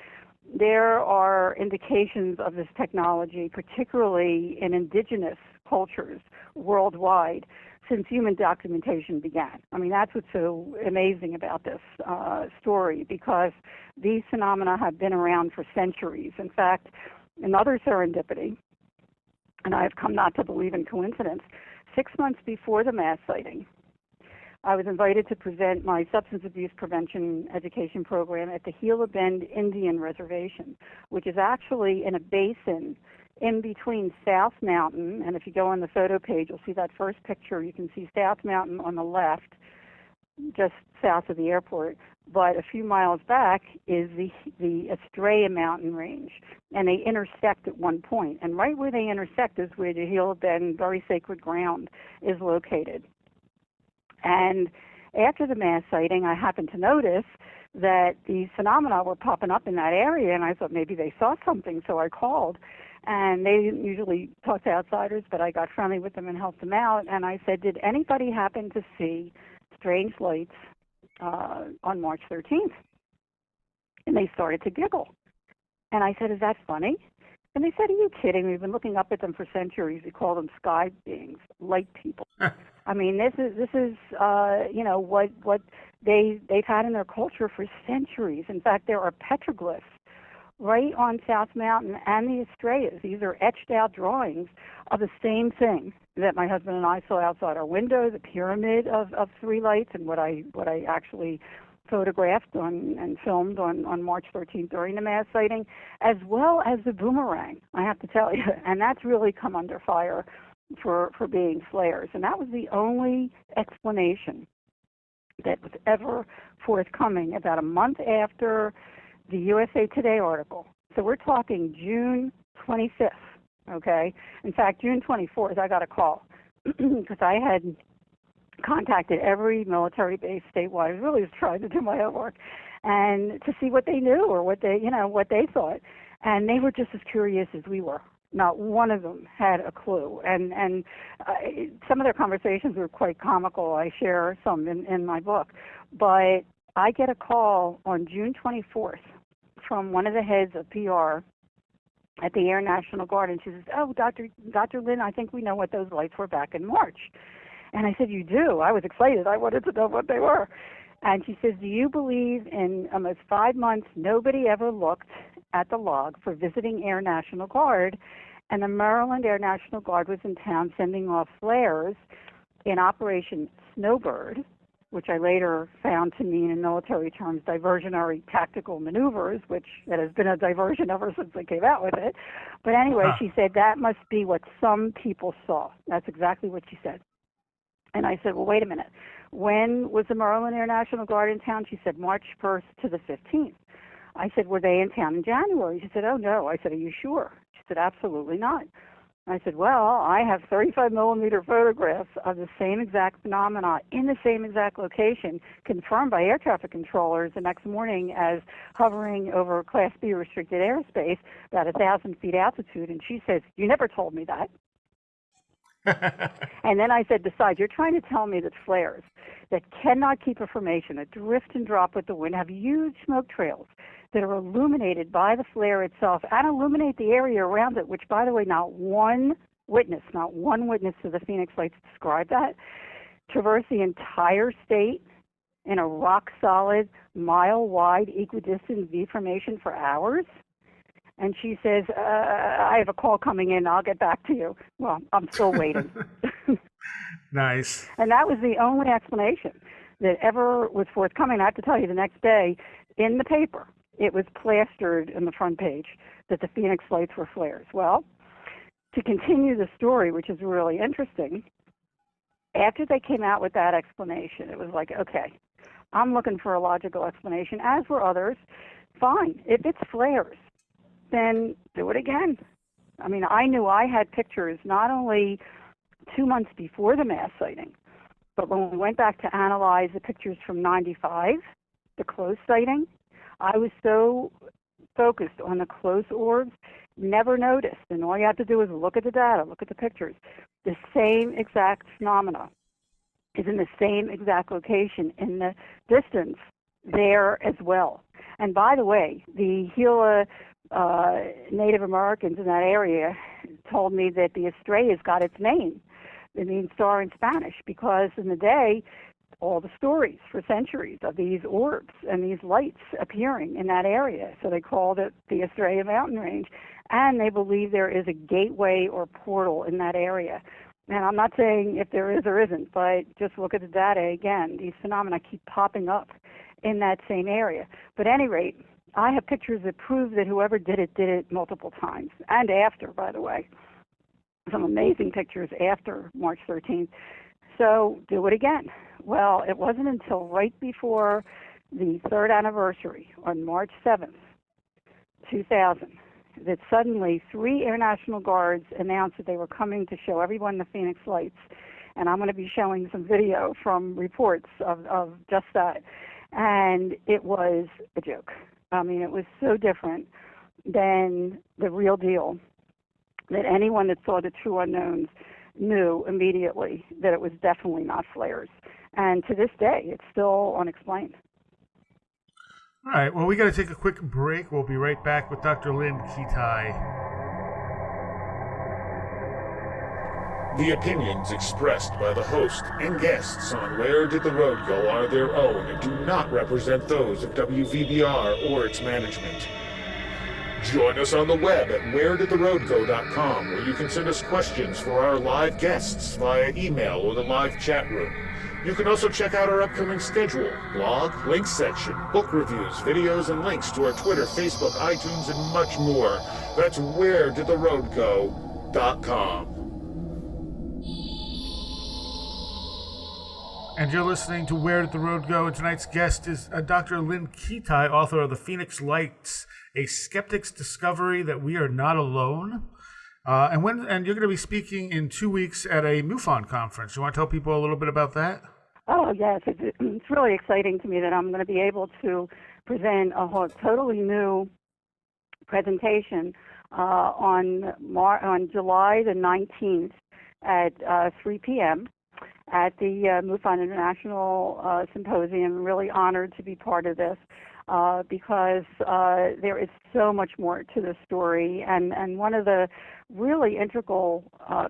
there are indications of this technology, particularly in indigenous cultures worldwide, since human documentation began. I mean, that's what's so amazing about this story, because these phenomena have been around for centuries. In fact, another serendipity, and I have come not to believe in coincidence, 6 months before the mass sighting, I was invited to present my substance abuse prevention education program at the Gila Bend Indian Reservation, which is actually in a basin in between South Mountain, and if you go on the photo page, you'll see that first picture. You can see South Mountain on the left, just south of the airport, but a few miles back is the Estrella mountain range, and they intersect at one point. And right where they intersect is where the Gila Bend Very Sacred Ground is located. And after the mass sighting, I happened to notice that these phenomena were popping up in that area, and I thought maybe they saw something, so I called. And they didn't usually talk to outsiders, but I got friendly with them and helped them out. And I said, did anybody happen to see strange lights on March 13th? And they started to giggle. And I said, is that funny? And they said, are you kidding? We've been looking up at them for centuries. We call them sky beings, light people. I mean, this is what they've had in their culture for centuries. In fact, there are petroglyphs right on South Mountain and the Estrellas. These are etched out drawings of the same thing that my husband and I saw outside our window, the pyramid of three lights, and what I actually photographed and filmed on March 13th during the mass sighting, as well as the boomerang, I have to tell you. And that's really come under fire for being flares. And that was the only explanation that was ever forthcoming about a month after the USA Today article. So we're talking June 25th, okay? In fact, June 24th, I got a call because I had contacted every military base statewide. I really was trying to do my homework and to see what they knew or what they, what they thought. And they were just as curious as we were. Not one of them had a clue. And some of their conversations were quite comical. I share some in my book. But I get a call on June 24th from one of the heads of PR at the Air National Guard, and she says, "Oh, Dr. Lynn, I think we know what those lights were back in March." And I said, "You do?" I was excited. I wanted to know what they were. And she says, "Do you believe in almost 5 months nobody ever looked at the log for visiting Air National Guard, and the Maryland Air National Guard was in town sending off flares in Operation Snowbird," which I later found to mean in military terms diversionary tactical maneuvers, which that has been a diversion ever since they came out with it. But anyway, she said that must be what some people saw. That's exactly what she said. And I said, well, wait a minute. When was the Maryland Air National Guard in town? She said March 1st to the 15th. I said, were they in town in January? She said, oh, no. I said, are you sure? She said, absolutely not. I said, well, I have 35-millimeter photographs of the same exact phenomena in the same exact location, confirmed by air traffic controllers the next morning as hovering over Class B restricted airspace, about 1,000 feet altitude. And she says, you never told me that. And then I said, besides, you're trying to tell me that flares that cannot keep a formation, that drift and drop with the wind, have huge smoke trails that are illuminated by the flare itself and illuminate the area around it, which, by the way, not one witness to the Phoenix Lights described that, traverse the entire state in a rock-solid, mile-wide, equidistant V formation for hours. And she says, I have a call coming in. I'll get back to you. Well, I'm still waiting. Nice. And that was the only explanation that ever was forthcoming. I have to tell you, the next day in the paper, it was plastered in the front page that the Phoenix Lights were flares. Well, to continue the story, which is really interesting, after they came out with that explanation, it was like, okay, I'm looking for a logical explanation, as were others. Fine. If it's flares, then do it again. I mean, I knew I had pictures not only 2 months before the mass sighting, but when we went back to analyze the pictures from 95, the close sighting, I was so focused on the close orbs, never noticed. And all you have to do is look at the data, look at the pictures. The same exact phenomena is in the same exact location in the distance there as well. And by the way, the Gila Native Americans in that area told me that the Estrellas got its name. It means star in Spanish because in the day, all the stories for centuries of these orbs and these lights appearing in that area. So they called it the Estrella Mountain Range. And they believe there is a gateway or portal in that area. And I'm not saying if there is or isn't, but just look at the data again. These phenomena keep popping up in that same area. But at any rate, I have pictures that prove that whoever did it multiple times, and after, by the way. Some amazing pictures after March 13th. So do it again. Well, it wasn't until right before the third anniversary on March 7th, 2000, that suddenly 3 Air National Guards announced that they were coming to show everyone the Phoenix Lights. And I'm going to be showing some video from reports of just that. And it was a joke. I mean, it was so different than the real deal that anyone that saw the true unknowns knew immediately that it was definitely not flares. And to this day, it's still unexplained. All right, well, we got to take a quick break. We'll be right back with Dr. Lynne Kitai. The opinions expressed by the host and guests on Where Did the Road Go are their own and do not represent those of WVBR or its management. Join us on the web at wheredidtheroadgo.com, where you can send us questions for our live guests via email or the live chat room. You can also check out our upcoming schedule, blog, links section, book reviews, videos, and links to our Twitter, Facebook, iTunes, and much more. That's wheredidtheroadgo.com. and you're listening to Where Did the Road Go? And tonight's guest is Dr. Lynne Kitai, author of The Phoenix Lights, A Skeptic's Discovery That We Are Not Alone. And you're going to be speaking in 2 weeks at a MUFON conference. You want to tell people a little bit about that? Oh, yes. It's really exciting to me that I'm going to be able to present a whole totally new presentation on July the 19th at 3 p.m. at the MUFON International Symposium. Really honored to be part of this because there is so much more to the story. And one of the really integral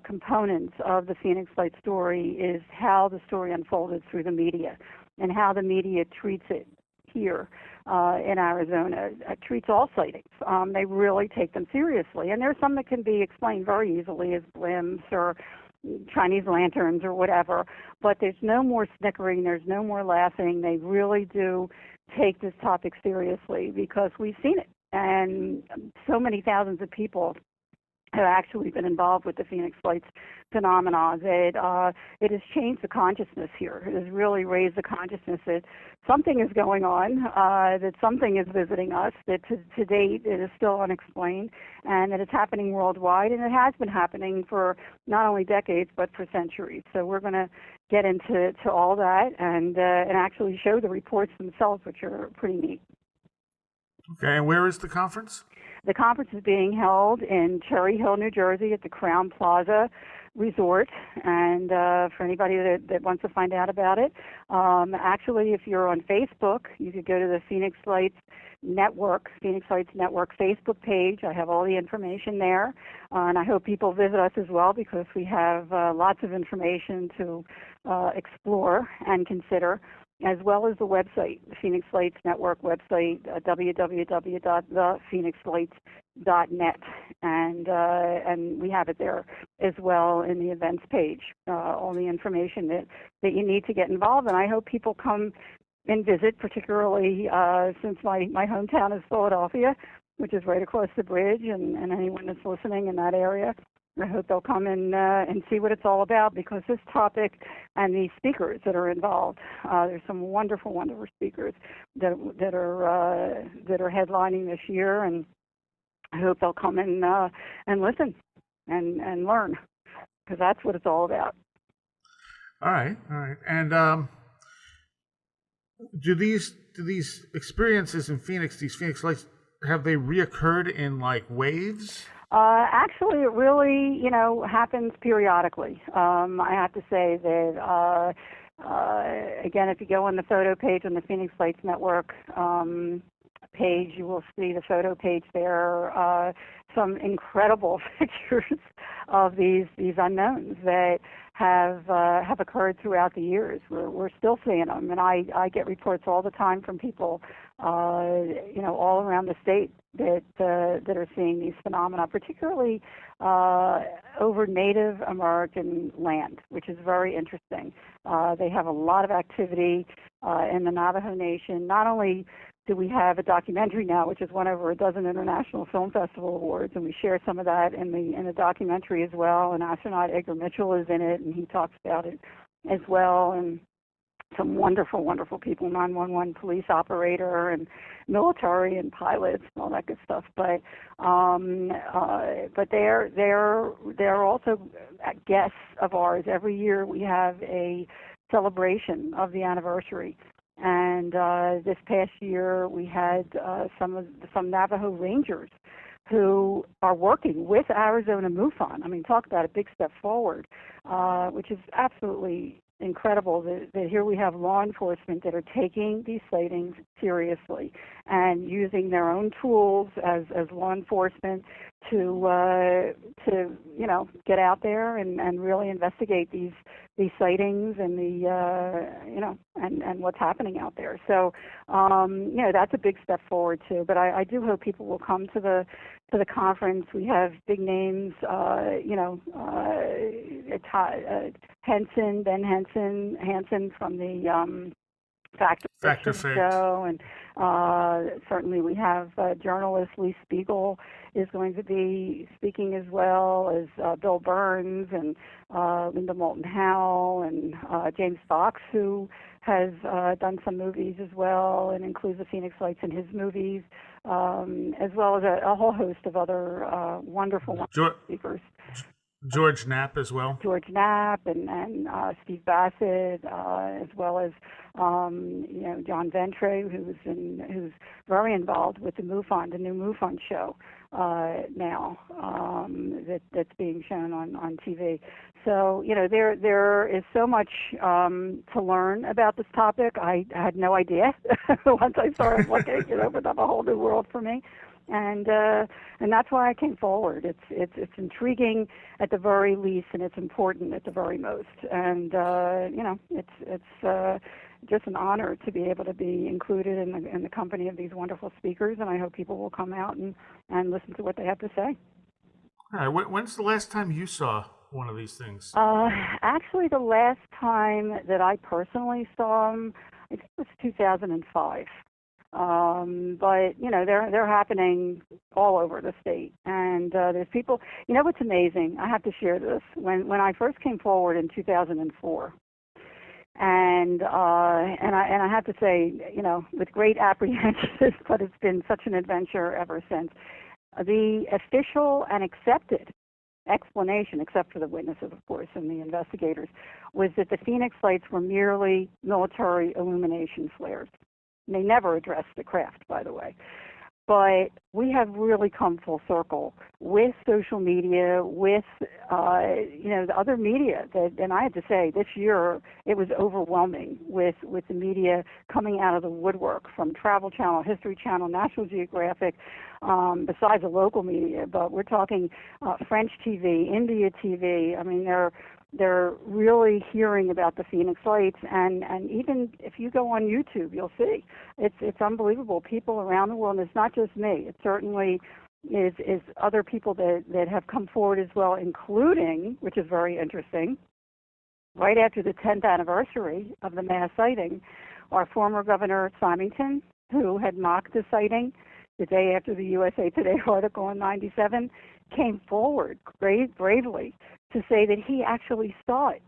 components of the Phoenix Light story is how the story unfolded through the media and how the media treats it here in Arizona. Treats all sightings. They really take them seriously. And there's some that can be explained very easily as glimpses or Chinese lanterns or whatever, but there's no more snickering, there's no more laughing. They really do take this topic seriously because we've seen it. And so many thousands of people have actually been involved with the Phoenix Lights phenomena that it has changed the consciousness here. It has really raised the consciousness that something is going on, that something is visiting us, that to date it is still unexplained, and that it's happening worldwide, and it has been happening for not only decades but for centuries. So we're going to get into all that and actually show the reports themselves, which are pretty neat. Okay, and where is the conference? The conference is being held in Cherry Hill, New Jersey at the Crown Plaza Resort. And for anybody that wants to find out about it, actually, if you're on Facebook, you could go to the Phoenix Lights Network Facebook page. I have all the information there. And I hope people visit us as well because we have lots of information to explore and consider, as well as the website, the Phoenix Lights Network website, www.thephoenixlights.net, and we have it there as well in the events page, all the information that you need to get involved. And I hope people come and visit, particularly since my hometown is Philadelphia, which is right across the bridge, and anyone that's listening in that area, I hope they'll come and see what it's all about, because this topic and the speakers that are involved, there's some wonderful, wonderful speakers that are headlining this year, and I hope they'll come and listen and learn, because that's what it's all about. All right. And do these experiences in Phoenix, these Phoenix Lights, have they reoccurred in like waves? Actually, it really, happens periodically. I have to say that, again, if you go on the photo page on the Phoenix Lights Network page, you will see the photo page there, some incredible pictures of these unknowns that have occurred throughout the years. We're still seeing them, and I get reports all the time from people, all around the state that are seeing these phenomena, particularly over Native American land, which is very interesting. They have a lot of activity in the Navajo Nation. Not only do we have a documentary now, which has won over a dozen international film festival awards, and we share some of that in the documentary as well. And astronaut Edgar Mitchell is in it, and he talks about it as well. And some wonderful, wonderful people, 911 police operator and military and pilots and all that good stuff. But they're also guests of ours. Every year we have a celebration of the anniversary. And this past year we had some Navajo Rangers who are working with Arizona MUFON. I mean, talk about a big step forward, which is absolutely incredible that here we have law enforcement that are taking these sightings seriously and using their own tools as law enforcement to get out there and really investigate these sightings and and what's happening out there. So that's a big step forward too. But I do hope people will come to the conference. We have big names, Ben Hansen from the Fact or fiction Fake. show, and certainly we have journalist Lee Spiegel is going to be speaking, as well as Bill Burns and Linda Moulton Howe and James Fox, who has done some movies as well and includes the Phoenix Lights in his movies, as well as a whole host of other wonderful speakers. George Knapp as well. George Knapp and Steve Bassett, as well as John Ventre, who's very involved with the new MUFON show now that's being shown on TV. So there is so much to learn about this topic. I had no idea once I started looking. It opened up a whole new world for me. And that's why I came forward. It's intriguing at the very least, and it's important at the very most. And it's just an honor to be able to be included in the company of these wonderful speakers. And I hope people will come out and listen to what they have to say. All right. When's the last time you saw one of these things? Actually, the last time that I personally saw them, I think it was 2005. But they're happening all over the state, and there's people. What's amazing? I have to share this. When I first came forward in 2004, and I have to say, with great apprehension, but it's been such an adventure ever since. The official and accepted explanation, except for the witnesses, of course, and the investigators, was that the Phoenix Lights were merely military illumination flares. They never addressed the craft, by the way. But we have really come full circle with social media, with the other media. And I have to say, this year it was overwhelming with the media coming out of the woodwork, from Travel Channel, History Channel, National Geographic, besides the local media. But we're talking French TV, India TV. I mean, they're really hearing about the Phoenix Lights, and even if you go on YouTube, you'll see it's unbelievable. People around the world, and it's not just me. It certainly is other people that have come forward as well, including, which is very interesting, right after the 10th anniversary of the mass sighting, our former Governor Symington, who had mocked the sighting the day after the USA Today article in '97, came forward bravely to say that he actually saw it.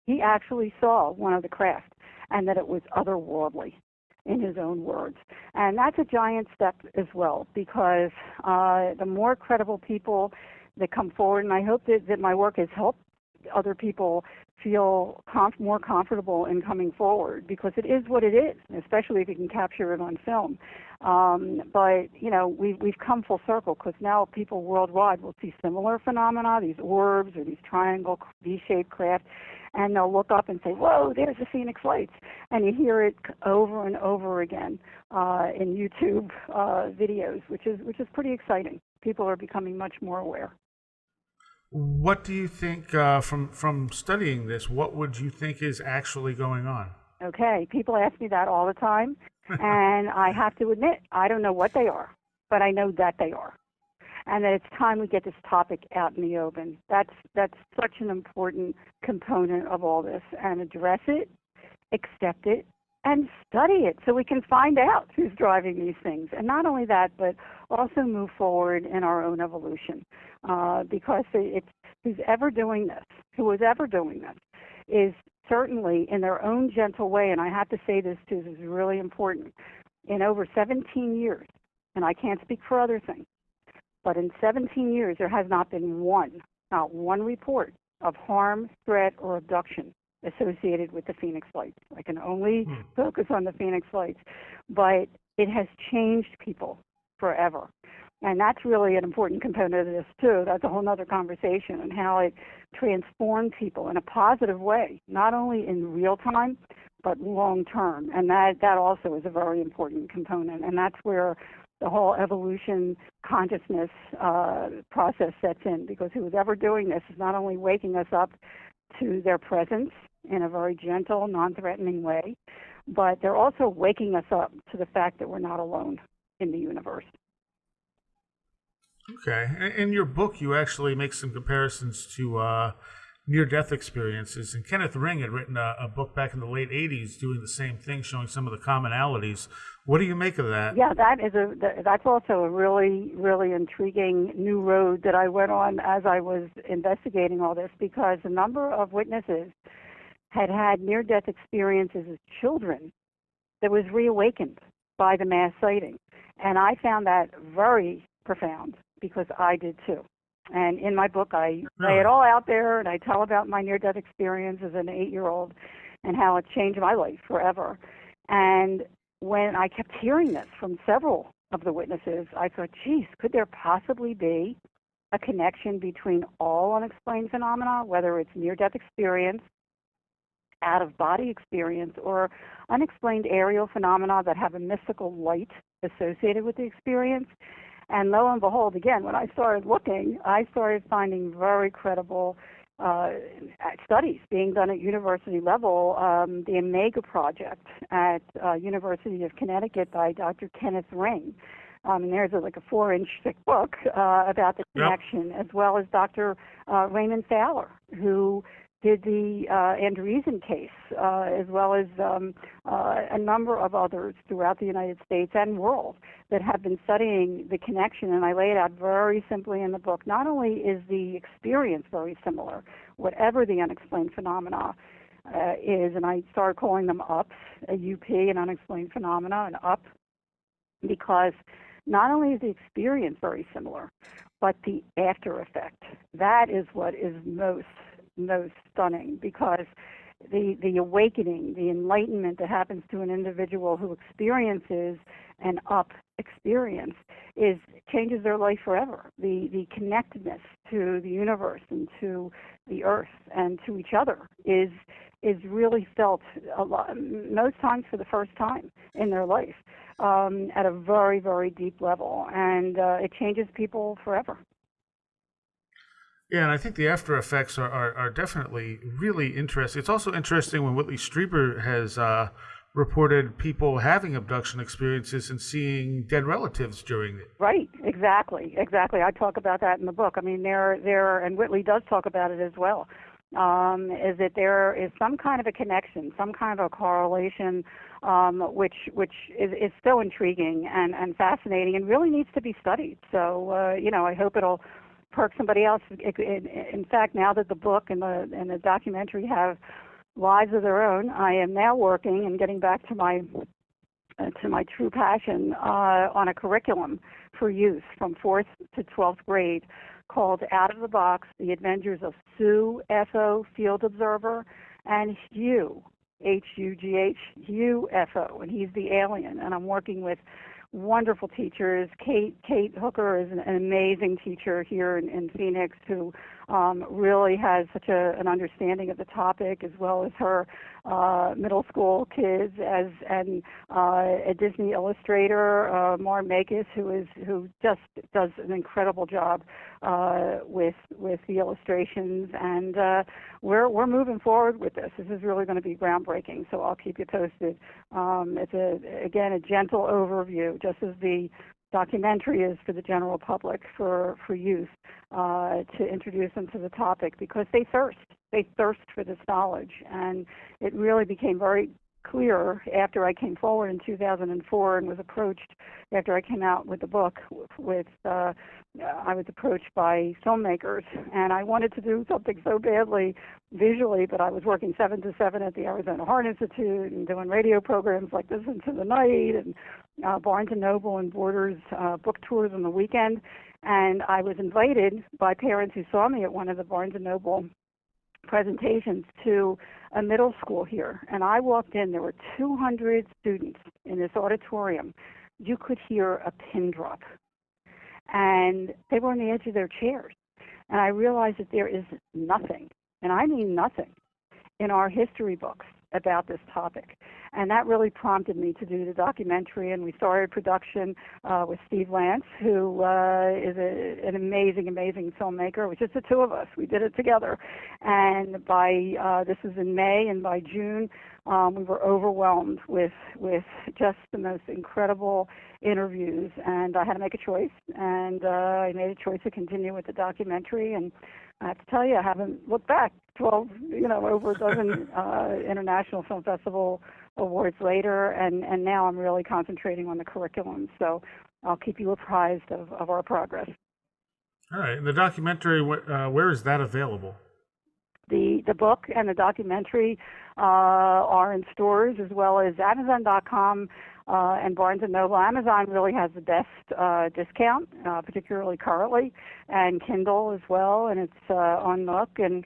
He actually saw one of the craft, and that it was otherworldly, in his own words. And that's a giant step as well, because the more credible people that come forward, and I hope that my work has helped other people feel more comfortable in coming forward, because it is what it is, especially if you can capture it on film. But we've come full circle, because now people worldwide will see similar phenomena, these orbs or these triangle V-shaped craft, and they'll look up and say, "Whoa, there's the Phoenix Lights," and you hear it over and over again in YouTube videos, which is pretty exciting. People are becoming much more aware. What do you think, from studying this, what would you think is actually going on? Okay, people ask me that all the time, and I have to admit, I don't know what they are, but I know that they are, and that it's time we get this topic out in the open. That's such an important component of all this, and address it, accept it, and study it so we can find out who's driving these things. And not only that, but also move forward in our own evolution, because who's ever doing this, is certainly in their own gentle way, and I have to say this too, this is really important, in over 17 years, and I can't speak for other things, but in 17 years there has not been not one report of harm, threat, or abduction associated with the Phoenix Lights. I can only focus on the Phoenix Lights, but it has changed people forever. And that's really an important component of this too. That's a whole other conversation, and how it transformed people in a positive way, not only in real time, but long term. And that also is a very important component. And that's where the whole evolution consciousness process sets in, because who's ever doing this is not only waking us up to their presence in a very gentle, non-threatening way, but they're also waking us up to the fact that we're not alone in the universe. Okay. In your book, you actually make some comparisons to near-death experiences. And Kenneth Ring had written a book back in the late 80s doing the same thing, showing some of the commonalities. What do you make of that? Yeah, that's also a really, really intriguing new road that I went on as I was investigating all this, because a number of witnesses had near-death experiences as children that was reawakened by the mass sighting. And I found that very profound, because I did too. And in my book, I lay it all out there, and I tell about my near-death experience as an 8-year-old and how it changed my life forever. And when I kept hearing this from several of the witnesses, I thought, geez, could there possibly be a connection between all unexplained phenomena, whether it's near-death experience, out-of-body experience, or unexplained aerial phenomena that have a mystical light associated with the experience? And lo and behold, again, when I started looking, I started finding very credible studies being done at university level. The Omega Project at University of Connecticut by Dr. Kenneth Ring. And there's like a 4-inch thick book about the connection, as well as Dr. Raymond Fowler, who did the Andreessen case, as well as a number of others throughout the United States and world that have been studying the connection. And I lay it out very simply in the book. Not only is the experience very similar, whatever the unexplained phenomena is, and I started calling them UPs, a UP, an unexplained phenomena, an UP, because not only is the experience very similar, but the after effect. That is what is most stunning, because the awakening, the enlightenment that happens to an individual who experiences an up experience changes their life forever. The connectedness to the universe and to the earth and to each other is really felt a lot, most times for the first time in their life, at a very, very deep level, and it changes people forever. Yeah, and I think the after effects are definitely really interesting. It's also interesting when Whitley Strieber has reported people having abduction experiences and seeing dead relatives during it. Right, exactly. I talk about that in the book. I mean, there, and Whitley does talk about it as well, is that there is some kind of a connection, some kind of a correlation, which is so intriguing and fascinating and really needs to be studied. So, I hope it'll perk somebody else. In fact, now that the book and the documentary have lives of their own, I am now working and getting back to my true passion on a curriculum for youth from 4th to 12th grade called Out of the Box: The Adventures of Sue, F.O., Field Observer, and Hugh, H-U-G-H, UFO, and he's the alien. And I'm working with wonderful teachers. Kate Hooker is an amazing teacher here in Phoenix, who really has such an understanding of the topic, as well as her middle school kids, and a Disney illustrator, Mar Makis, who just does an incredible job with the illustrations. And we're moving forward with this. This is really going to be groundbreaking, so I'll keep you posted. It's again a gentle overview, just as the documentary is for the general public, for youth, to introduce them to the topic, because they thirst for this knowledge. And it really became very clear after I came forward in 2004 and was approached, after I came out with the book, I was approached by filmmakers, and I wanted to do something so badly visually, but I was working 7 to 7 at the Arizona Heart Institute and doing radio programs like This Into the Night, and Barnes & Noble and Borders book tours on the weekend. And I was invited by parents who saw me at one of the Barnes & Noble presentations to a middle school here. And I walked in, there were 200 students in this auditorium. You could hear a pin drop. And they were on the edge of their chairs. And I realized that there is nothing, and I mean nothing, in our history books about this topic. And that really prompted me to do the documentary, and we started production with Steve Lance, who is an amazing, amazing filmmaker. It was just the two of us. We did it together. And by, this was in May, and by June, we were overwhelmed with just the most incredible interviews. And I had to make a choice, and I made a choice to continue with the documentary. And I have to tell you, I haven't looked back. 12, over a dozen International Film Festival awards later, and now I'm really concentrating on the curriculum. So I'll keep you apprised of our progress. All right. And the documentary, where is that available? The book and the documentary are in stores as well as Amazon.com and Barnes & Noble. Amazon really has the best discount, particularly currently, and Kindle as well, and it's on Nook, and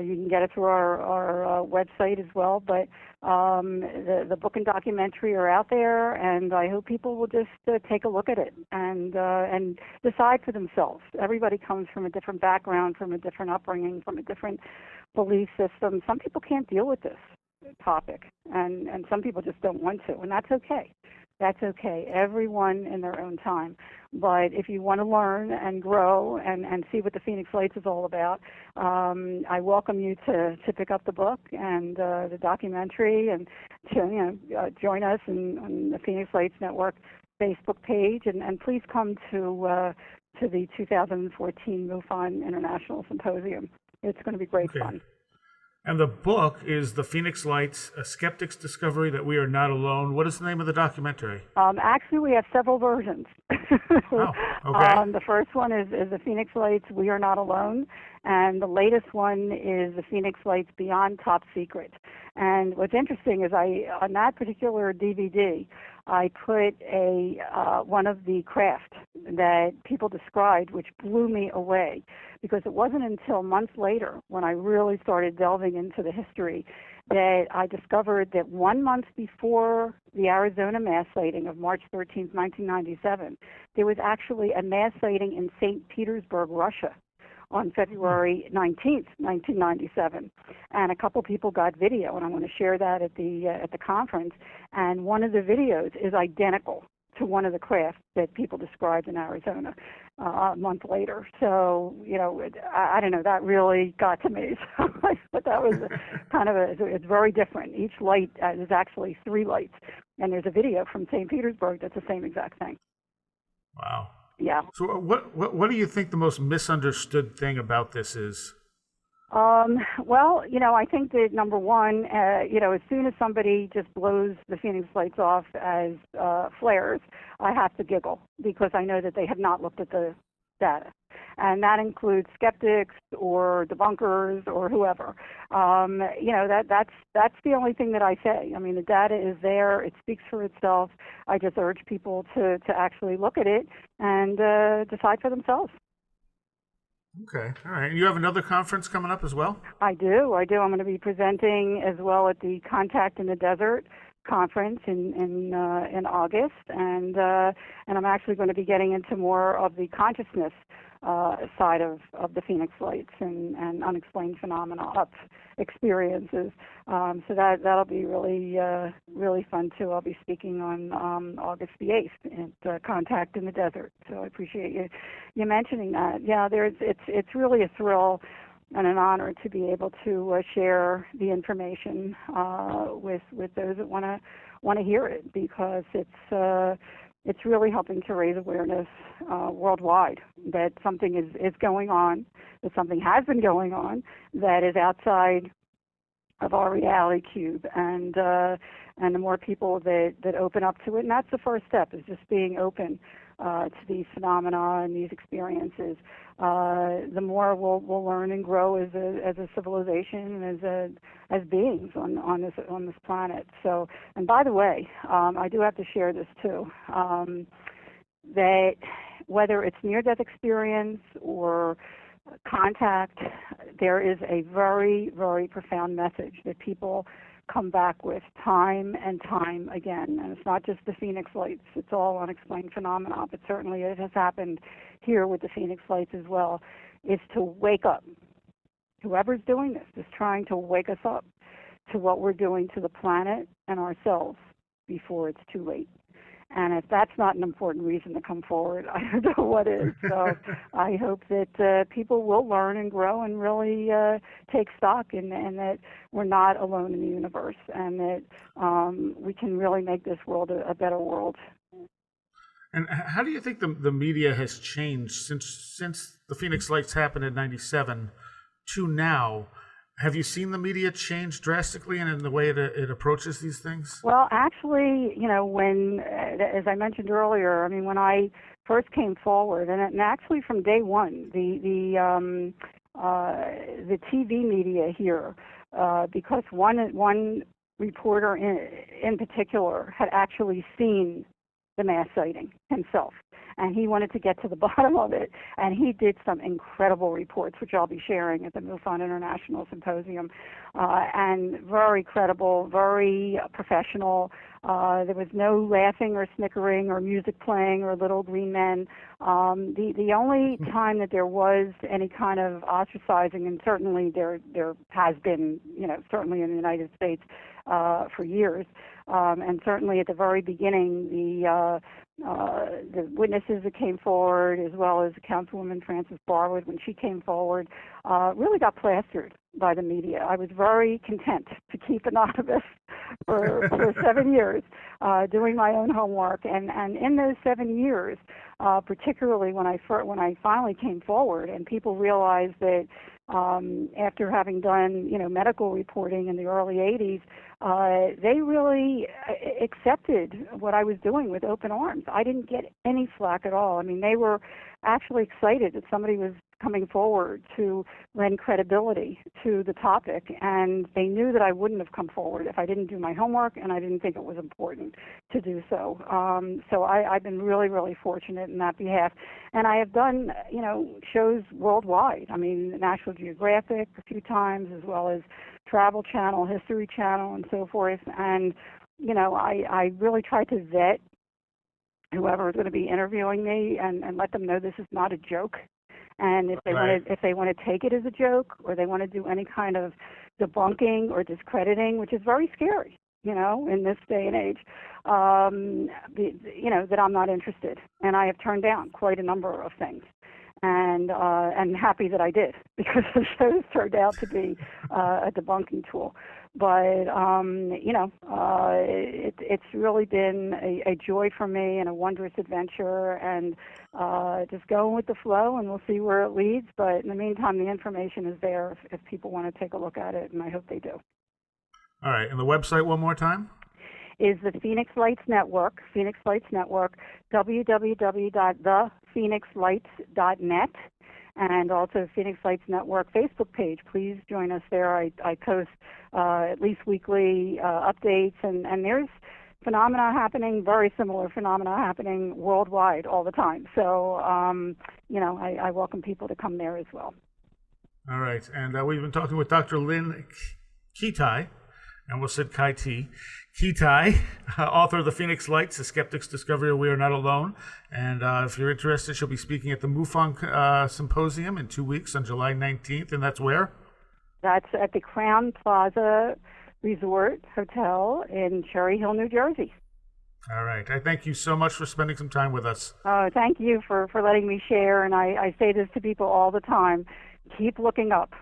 you can get it through our website as well. But the book and documentary are out there, and I hope people will just take a look at it and decide for themselves. Everybody comes from a different background, from a different upbringing, from a different belief system. Some people can't deal with this topic, and some people just don't want to, and that's okay. That's okay. Everyone in their own time. But if you want to learn and grow and see what the Phoenix Lights is all about, I welcome you to pick up the book and the documentary, and to join us on the Phoenix Lights Network Facebook page, and please come to the 2014 MUFON International Symposium. It's going to be great fun. And the book is The Phoenix Lights, A Skeptic's Discovery That We Are Not Alone. What is the name of the documentary? Actually, we have several versions. Oh, okay. The first one is The Phoenix Lights, We Are Not Alone. And the latest one is The Phoenix Lights Beyond Top Secret. And what's interesting is on that particular DVD, I put one of the craft that people described, which blew me away, because it wasn't until months later, when I really started delving into the history, that I discovered that 1 month before the Arizona mass sighting of March 13th, 1997, there was actually a mass sighting in St. Petersburg, Russia, on February 19th, 1997, and a couple people got video, and I'm going to share that at the conference. And one of the videos is identical to one of the crafts that people described in Arizona a month later. So, I don't know, that really got to me. So but that was it's very different. Each light is actually 3 lights, and there's a video from St. Petersburg that's the same exact thing. Wow. Yeah. So what do you think the most misunderstood thing about this is? Well, I think that number one, as soon as somebody just blows the Phoenix Lights off as flares, I have to giggle, because I know that they have not looked at the data. And that includes skeptics or debunkers or whoever. That's the only thing that I say. I mean, the data is there. It speaks for itself. I just urge people to actually look at it and decide for themselves. Okay. All right. You have another conference coming up as well? I do. I'm going to be presenting as well at the Contact in the Desert conference in August, and I'm actually going to be getting into more of the consciousness side of the Phoenix Lights and unexplained phenomena experiences. So that'll be really fun too. I'll be speaking on August the 8th at Contact in the Desert. So I appreciate you mentioning that. Yeah, it's really a thrill and an honor to be able to share the information with those that want to hear it, because it's really helping to raise awareness worldwide that something is going on, that something has been going on that is outside of our reality cube, and the more people that open up to it, and that's the first step, is just being open to these phenomena and these experiences. The more we'll learn and grow as a civilization and as beings on this planet. So, and by the way, I do have to share this too. That whether it's near-death experience or contact, there is a very, very profound message that people come back with time and time again. And it's not just the Phoenix Lights, it's all unexplained phenomena, but certainly it has happened here with the Phoenix Lights as well, is to wake up. Whoever's doing this is trying to wake us up to what we're doing to the planet and ourselves before it's too late. And if that's not an important reason to come forward, I don't know what is. So I hope that people will learn and grow and really take stock, and that we're not alone in the universe, and that we can really make this world a better world. And how do you think the media has changed since the Phoenix Lights happened in '97 to now? Have you seen the media change drastically in the way it approaches these things? Well, actually, when, as I mentioned earlier, I mean, when I first came forward, and actually from day one, the TV media here, because one reporter in particular had actually seen the mass sighting himself, and he wanted to get to the bottom of it, and he did some incredible reports, which I'll be sharing at the MUFON International Symposium, and very credible, very professional. There was no laughing or snickering or music playing or little green men. The only time that there was any kind of ostracizing, and certainly there has been, certainly in the United States for years, and certainly at the very beginning, the witnesses that came forward, as well as Councilwoman Frances Barwood, when she came forward, really got plastered by the media. I was very content to keep anonymous for 7 years, doing my own homework, and in those 7 years, particularly when I finally came forward, and people realized that after having done medical reporting in the early '80s, they really accepted what I was doing with open arms. I didn't get any flack at all. I mean, they were actually excited that somebody was coming forward to lend credibility to the topic, and they knew that I wouldn't have come forward if I didn't do my homework and I didn't think it was important to do so. So I've been really, really fortunate in that behalf, and I have done shows worldwide. I mean, National Geographic a few times, as well as Travel Channel, History Channel, and so forth. And I really try to vet whoever is going to be interviewing me and let them know this is not a joke. And if they want to take it as a joke, or they want to do any kind of debunking or discrediting, which is very scary, in this day and age, that I'm not interested. And I have turned down quite a number of things, and happy that I did, because the shows turned out to be a debunking tool. But it's really been a joy for me and a wondrous adventure, and just going with the flow, and we'll see where it leads. But in the meantime, the information is there if people want to take a look at it, and I hope they do. All right, and the website one more time? Is the Phoenix Lights Network, www.thephoenixlights.net, and also Phoenix Lights Network Facebook page. Please join us there. I post at least weekly updates, and there's phenomena happening, very similar phenomena happening worldwide all the time. So, I welcome people to come there as well. All right, and we've been talking with Dr. Lynne Kitai, and we'll say Kitai, author of The Phoenix Lights, The Skeptic's Discovery We Are Not Alone. And if you're interested, she'll be speaking at the MUFON Symposium in 2 weeks on July 19th, and that's where? That's at the Crown Plaza Resort Hotel in Cherry Hill, New Jersey. All right. I thank you so much for spending some time with us. Thank you for letting me share, and I say this to people all the time. Keep looking up.